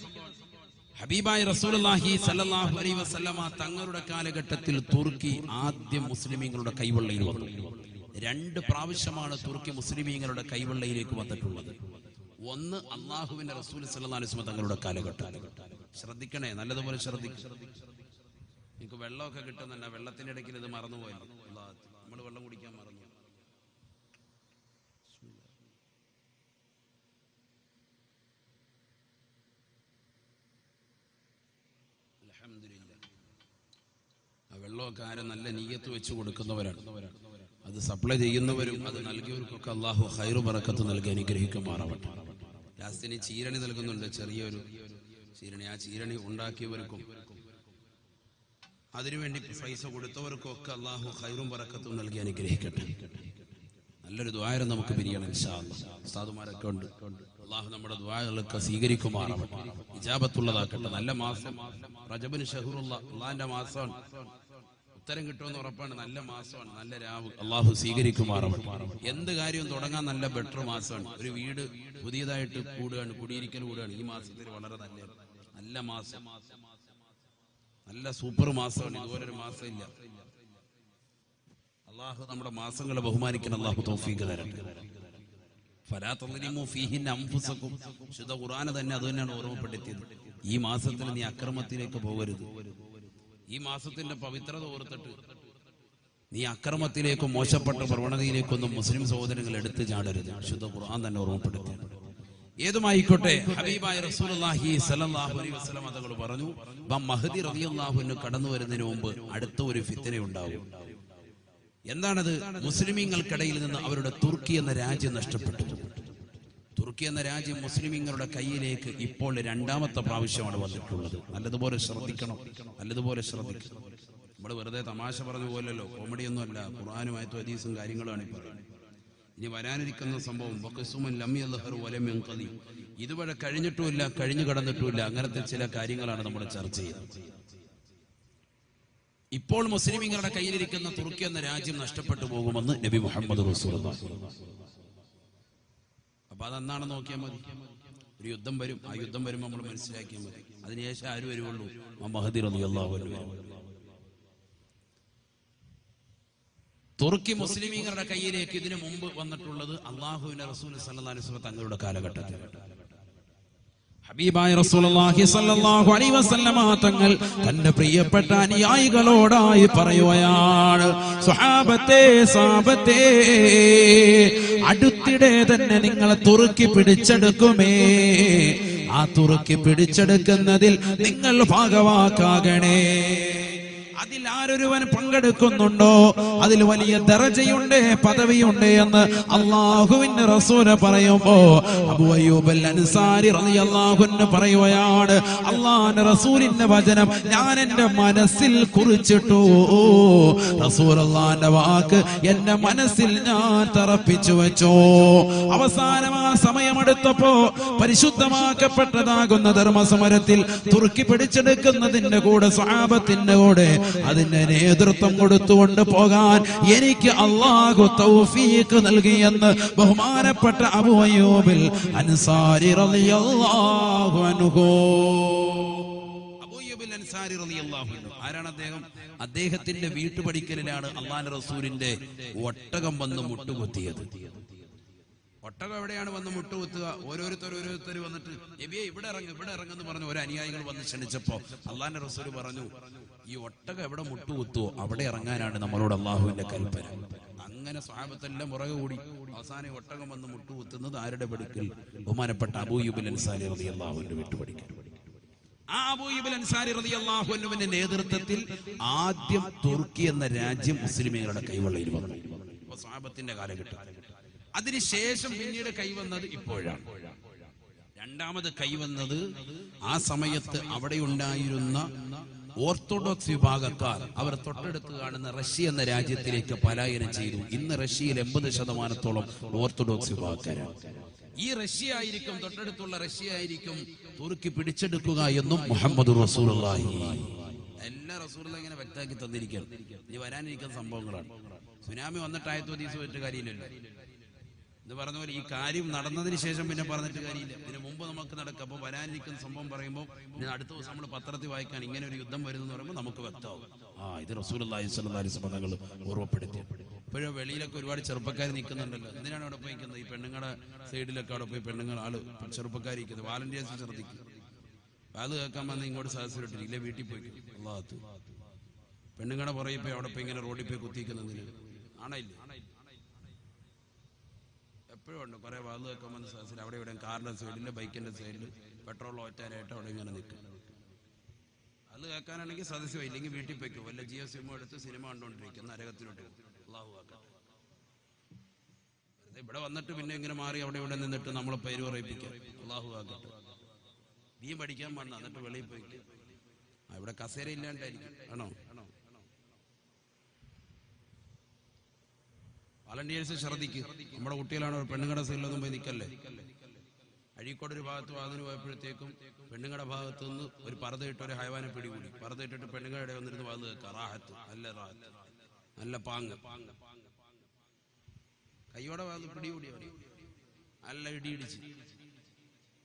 ഹബീബായ റസൂലുള്ളാഹി സ്വല്ലല്ലാഹു അലൈഹി വസല്ലമ തങ്ങളുടെ കാലഘട്ടത്തിൽ തുർക്കി ആദ്യം മുസ്ലിമീങ്ങളുടെ കൈവെള്ളയിൽ വന്നു. 2 പ്രാവശ്യമാണ് തുർക്കി മുസ്ലിമീങ്ങളുടെ കൈവെള്ളയിലേക്ക് വന്നിട്ടുള്ളത്. ഒന്ന് അല്ലാഹുവിന്റെ റസൂൽ സ്വല്ലല്ലാഹു അലൈഹി വസല്ലം തങ്ങളുടെ കാലഘട്ടം. ശ്രദ്ധിക്കണേ, നല്ലതുപോലെ ശ്രദ്ധിക്കും. നിങ്ങൾക്ക് വെള്ളമൊക്കെ കിട്ടുന്നുണ്ട്, വെള്ളത്തിന്റെ ഇടയ്ക്ക് ഇത് മറന്നുപോയല്ലോ. നമ്മൾ വെള്ളം കുടിക്കാൻ മറന്നു. ആ വെള്ളമൊക്കെ ആരും നല്ല നീയത്ത് വെച്ച് കൊടുക്കുന്നവരാണ്. അത് സപ്ലൈ ചെയ്യുന്നവരും അത് നൽകിയവർക്കൊക്കെ അല്ലാഹു ഖൈറു ബറക്കത്ത് നൽകി അനുഗ്രഹിക്കുമാറാവട്ടെ. ലാസ്റ്റിന് ചീരണി നൽകുന്നുണ്ട്, ചെറിയൊരു ചീരണി. ആ ചീരണി ഉണ്ടാക്കിയവർക്കും അതിനുവേണ്ടി പൈസ കൊടുത്തവർക്കൊക്കെ അള്ളാഹു ഖൈറും ബറക്കത്തും നൽകി അനുഗ്രഹിക്കട്ടെ. നല്ലൊരു ദുആ നമുക്ക് പിരിയണം ഇൻഷാ അല്ലാഹ്. ഉസ്താദുമാരൊക്കെ ഉണ്ട്. അള്ളാഹു നമ്മുടെ ദുആകളൊക്കെ സ്വീകരിക്കുമാറാവട്ടെ, ഇജാബത്തുള്ളതാക്കട്ടെ. നല്ല മാസം റജബിന് ഷഹറുള്ള അള്ളാഹിന്റെ മാസമാണ്. ഉത്തരം കിട്ടുമെന്ന് ഉറപ്പാണ്. നല്ല മാസമാണ്, നല്ല രാവ്. അള്ളാഹു സ്വീകരിക്കുമാറാവട്ടെ. എന്ത് കാര്യവും തുടങ്ങാൻ നല്ല ബെറ്റർ മാസമാണ്. ഒരു വീട് പുതിയതായിട്ട് കൂടുകയാണ്, കുടിയിരിക്കൽ കൂടുകയാണ്. ഈ മാസത്തിൽ വളരെ നല്ല മാസം, നല്ല സൂപ്പർ മാസമാണ്. ഇതുപോലൊരു മാസം ഇല്ല. അള്ളാഹു നമ്മുടെ മാസങ്ങളെ ബഹുമാനിക്കണം. അള്ളാഹു തൗഫീഖ് തരട്ടെ. ഫലാ തളിമു ഫീഹിൻ അൻഫുസകും. ശുദ്ധ ഖുർആൻ തന്നെ അത് തന്നെയാണ് ഓർമ്മപ്പെടുത്തിയത്. ഈ മാസത്തിൽ നീ അക്രമത്തിലേക്ക് പോകരുത്. ഈ മാസത്തിന്റെ പവിത്രത ഓർത്തിട്ട് നീ അക്രമത്തിലേക്കും മോശപ്പെട്ട പ്രവണതയിലേക്കൊന്നും മുസ്ലിം സഹോദരങ്ങൾ എടുത്തു ചാടരുത്. ശുദ്ധ ഖുർആൻ തന്നെ ഓർമ്മപ്പെടുത്തി. ഏതുമായിക്കോട്ടെ, ഹബീബായ റസൂലുള്ളാഹി സ്വല്ലല്ലാഹു അലൈഹി വസല്ലം തങ്ങൾ പറഞ്ഞു, മഹ്ദി റളിയല്ലാഹു അൻഹു കടന്നു വരുന്നതിന് മുമ്പ് അടുത്ത ഒരു ഫിത്ന ഉണ്ടാവും. എന്താണത്? മുസ്ലിമീങ്ങൾക്കിടയിൽ നിന്ന് അവരുടെ തുർക്കി എന്ന രാജ്യം നഷ്ടപ്പെട്ടു. തുർക്കി എന്ന രാജ്യം മുസ്ലിമീങ്ങളുടെ കയ്യിലേക്ക് ഇപ്പോൾ രണ്ടാമത്തെ പ്രാവശ്യമാണ് വന്നിട്ടുള്ളത്. നല്ലതുപോലെ ശ്രദ്ധിക്കണം, നല്ലതുപോലെ ശ്രദ്ധിക്കണം. നമ്മൾ വെറുതെ തമാശ പറഞ്ഞ പോലല്ലോ, കോമഡിയൊന്നും അല്ല. ഖുർആനുമായിട്ട് ഹദീസും കാര്യങ്ങളാണ് ഈ പറയുന്നത്. ഇനി വരാനിരിക്കുന്ന സംഭവം ഇതുവരെ കഴിഞ്ഞിട്ടുമില്ല, കഴിഞ്ഞു കടന്നിട്ടുമില്ല. അങ്ങനത്തെ ചില കാര്യങ്ങളാണ് നമ്മൾ ചർച്ച ചെയ്യുന്നത്. ഇപ്പോൾ മുസ്ലിമീങ്ങളുടെ കയ്യിലിരിക്കുന്ന തുർക്കി എന്ന രാജ്യം നഷ്ടപ്പെട്ടു പോകുമെന്ന് നബി മുഹമ്മദ് റസൂലുള്ളാഹി. അപ്പൊ അതെന്നാണെന്ന് നോക്കിയാൽ മതി. ഒരു യുദ്ധം വരും, ആ യുദ്ധം വരുമ്പോൾ നമ്മൾ മനസ്സിലാക്കിയാൽ മതി. അതിനുശേഷം ആര് വരുവുള്ളൂ? മഹ്ദി റളിയല്ലാഹു അൻഹു വരും. തുർക്കി മുസ്ലിമീങ്ങളുടെ കയ്യിലേക്ക് ഇതിനു മുമ്പ് വന്നിട്ടുള്ളത് അല്ലാഹുവിന്റെ റസൂൽ സല്ലല്ലാഹു അലൈഹി വസല്ലം തങ്ങളുടെ കാലഘട്ടത്തിൽ. ഹബീബായ റസൂലുള്ളാഹി സ്വല്ലല്ലാഹു അലൈഹി വസല്ലമ തങ്ങൾ തന്റെ പ്രിയപ്പെട്ട അനുയായികളോടായി പറയുകയാണ്, സ്വഹാബത്തെ, സ്വഹാബത്തെ, അടുത്തിടെ തന്നെ നിങ്ങൾ തുർക്കി പിടിച്ചെടുക്കുമേ. ആ തുർക്കി പിടിച്ചെടുക്കുന്നതിൽ നിങ്ങൾ ഭാഗവാക്കാകണേ. അതിൽ ആരൊരുവൻ പങ്കെടുക്കുന്നുണ്ടോ അതിൽ വലിയ ദറജയുണ്ട്, പദവിയുണ്ട് എന്ന് അല്ലാഹുവിന്റെ റസൂൽ പറയുമ്പോ അബൂ അയ്യൂബ് അൽ അൻസാരി റളിയല്ലാഹു അൻഹു പറയുകയാണ്, അല്ലാഹുവിന്റെ റസൂലിന്റെ വചനം ഞാൻ എന്റെ മനസ്സിൽ കുറിച്ചിട്ടു. റസൂലുള്ളാഹിന്റെ വാക്ക് എന്റെ മനസ്സിൽ ഞാൻ തറപ്പിച്ചു വെച്ചു. അവസാനം ആ സമയമെടുത്തപ്പോ പരിശുദ്ധമാക്കപ്പെട്ടതാകുന്ന ധർമ്മസമരത്തിൽ തുർക്കി പിടിച്ചെടുക്കുന്നതിന്റെ കൂടെ സ്വഹാബത്തിന്റെ കൂടെ അതിന്റെ നേതൃത്വം കൊടുത്തുകൊണ്ട് പോകാൻ എനിക്ക് അല്ലാഹു തൗഫീഖ് നൽകിയെന്ന് ബഹുമാനപ്പെട്ട അബൂ അയ്യൂബ് അൻസാരി റളിയല്ലാഹു അൻഹു. അബൂ അയ്യൂബ് അൻസാരി റളിയല്ലാഹു അൻഹു ആരാണ്? അദ്ദേഹം അദ്ദേഹത്തിന്റെ വീട്ടുപടിക്കലിലാണ് അല്ലാഹുവിന്റെ റസൂലിന്റെ ഒട്ടകം വന്ന് മുട്ടുകുത്തിയത്. ഒട്ടകം എവിടെയാണ് വന്ന് മുട്ടുകുത്തുക? ഓരോരുത്തർ വന്നിട്ട് നബിയെ ഇവിടെ ഇറങ്ങെന്ന് പറഞ്ഞു ഒരു അനുയായികൾ വന്ന് ക്ഷണിച്ചപ്പോ അല്ലാഹുവിന്റെ റസൂൽ പറഞ്ഞു, ഈ ഒട്ടകം എവിടെ മുട്ടുകുത്തുവോ അവിടെ ഇറങ്ങാനാണ് നമ്മളോട് അല്ലാഹുവിന്റെ കൽപ്പന. അങ്ങനെ സ്വഹാബത്തെല്ലാം പുറകെ കൂടി അവസാനം ഒട്ടകം വന്ന് മുട്ടുകുത്തുന്നത് ആരുടെ പടിക്കൽ? ബഹുമാനപ്പെട്ട അബൂ അയ്യൂബ് അൻസാരി റളിയല്ലാഹു അൻഹു വീട്ടുപടിക്കൽ. ആ അബൂ അയ്യൂബ് അൻസാരി റളിയല്ലാഹു അൻഹുവിന്റെ നേതൃത്വത്തിൽ ആദ്യം തുർക്കി എന്ന രാജ്യം മുസ്ലിമീങ്ങളുടെ കൈവെള്ളയിൽ വന്നു. സ്വഹാബത്തിന്റെ കാലഘട്ടം. അതിനുശേഷം പിന്നീട് കൈവന്നത് ഇപ്പോഴാണ്. രണ്ടാമത് കൈവന്നത് ആ സമയത്ത് അവിടെ ഉണ്ടായിരുന്ന ഓർത്തഡോക്സ് വിഭാഗക്കാർ അവർ തൊട്ടടുത്ത് കാണുന്ന റഷ്യ എന്ന രാജ്യത്തിലേക്ക് പലായനം ചെയ്തു. ഇന്ന് റഷ്യയിൽ 80% ഓർത്തഡോക്സ് വിഭാഗക്കാരാണ്. ഈ റഷ്യ ആയിരിക്കും, തൊട്ടടുത്തുള്ള റഷ്യ ആയിരിക്കും തുർക്കി പിടിച്ചെടുക്കുക എന്നും മുഹമ്മദ് റസൂലുള്ളാഹി എല്ലാ റസൂലുള്ളാഹി ഇങ്ങനെ വ്യക്തമാക്കി തന്നിരിക്കുകയാണ്. ഇനി വരാനിരിക്കുന്ന സംഭവങ്ങളാണ്. സുനാമി വന്നിട്ട് ആയത്ത് ഹദീസ് വെച്ച കാര്യമില്ലല്ലോ. ഇത് പറഞ്ഞ പോലെ ഈ കാര്യം നടന്നതിന് ശേഷം പിന്നെ പറഞ്ഞിട്ട് കാര്യമില്ല. ഇതിന് മുമ്പ് നമുക്ക് നടക്കാം. അപ്പൊ വരാനിരിക്കുന്ന സംഭവം പറയുമ്പോൾ ഇനി അടുത്ത ദിവസം നമ്മൾ പത്രത്തിൽ വായിക്കാൻ ഇങ്ങനെ ഒരു യുദ്ധം വരുന്നു പറയുമ്പോൾ നമുക്ക് വ്യക്തമാവും, ഇത് റസൂലുള്ളാഹി സ്വല്ലല്ലാഹു അലൈഹി വസല്ലം തങ്ങൾ ഓർമ്മപ്പെടുത്തി. ഇപ്പോഴും വെളിയിലൊക്കെ ഒരുപാട് ചെറുപ്പക്കാർ നിൽക്കുന്നുണ്ടല്ലോ. എന്തിനാണ് അവിടെ പോയി നിൽക്കുന്നത്? ഈ പെണ്ണുങ്ങളുടെ സൈഡിലൊക്കെ അവിടെ പോയി ചെറുപ്പക്കാർ ഇരിക്കുന്നത്. വാലണ്ടിയേഴ്സ് ശ്രദ്ധിക്കും. അത് കേൾക്കാൻ വന്ന് ഇങ്ങോട്ട് സദസ്സിലിട്ടിരിക്കില്ല, വീട്ടിൽ പോയി അല്ലാഹു. പെണ്ണുങ്ങളുടെ പുറകെ പോയി അവിടെ പോയി ഇങ്ങനെ റോഡിൽ പോയി കുത്തിക്കുന്നതിന് ആണയില്ല. എപ്പോഴും ഉണ്ട് കുറെ വാത് കേൾക്കാൻ വന്ന സദസ്സിൽ അവിടെ ഇവിടെ കാറിന്റെ സൈഡിൽ ബൈക്കിന്റെ സൈഡിൽ പെട്രോൾ ഓറ്റാനായിട്ട് അവിടെ ഇങ്ങനെ നിൽക്കും. അത് കേൾക്കാനാണെങ്കിൽ സദസ്യം ഇല്ലെങ്കിൽ വീട്ടിൽ പോയിക്കും. വല്ല ജിയോ സിമ്മോ എടുത്ത് സിനിമ കണ്ടുകൊണ്ടിരിക്കും. നരകത്തിലോട്ട് അല്ലാഹു ആക്കട്ടെ. ഇവിടെ വന്നിട്ട് പിന്നെ ഇങ്ങനെ മാറി അവിടെ ഇവിടെ നിന്നിട്ട് നമ്മളെ പേര് പറയിപ്പിക്കാം. അല്ലാഹു ആക്കട്ടെ. നീ പഠിക്കാൻ വന്ന എന്നിട്ട് വെളിയിൽ പോയിക്കും. ഇവിടെ കസേര ഇല്ലാണ്ടായിരിക്കും. ആണോ? വളണ്ടിയേഴ്സ് ശ്രദ്ധിക്ക്. നമ്മുടെ കുട്ടികളാണ് പെണ്ണുങ്ങളുടെ സൈഡിലൊന്നും പോയി നിൽക്കല്ലേ. അഴീക്കോട് ഒരു ഭാഗത്ത് വാതിന് പോയപ്പോഴത്തേക്കും പെണ്ണുങ്ങളുടെ ഭാഗത്ത് നിന്ന് ഒരു പർദ്ദയിട്ട് ഒരു ഹൈവാനെ പിടികൂടി. പർദ്ദയിട്ടിട്ട് പെണ്ണുങ്ങളുടെ വന്നിരുന്ന് വാത് കേൾക്കുക. റാഹത്ത്, നല്ല റാഹത്ത്, നല്ല പാങ്ങ്. കയ്യോടെ വാത് പിടികൂടി, നല്ല ഇടിയിടിച്ച്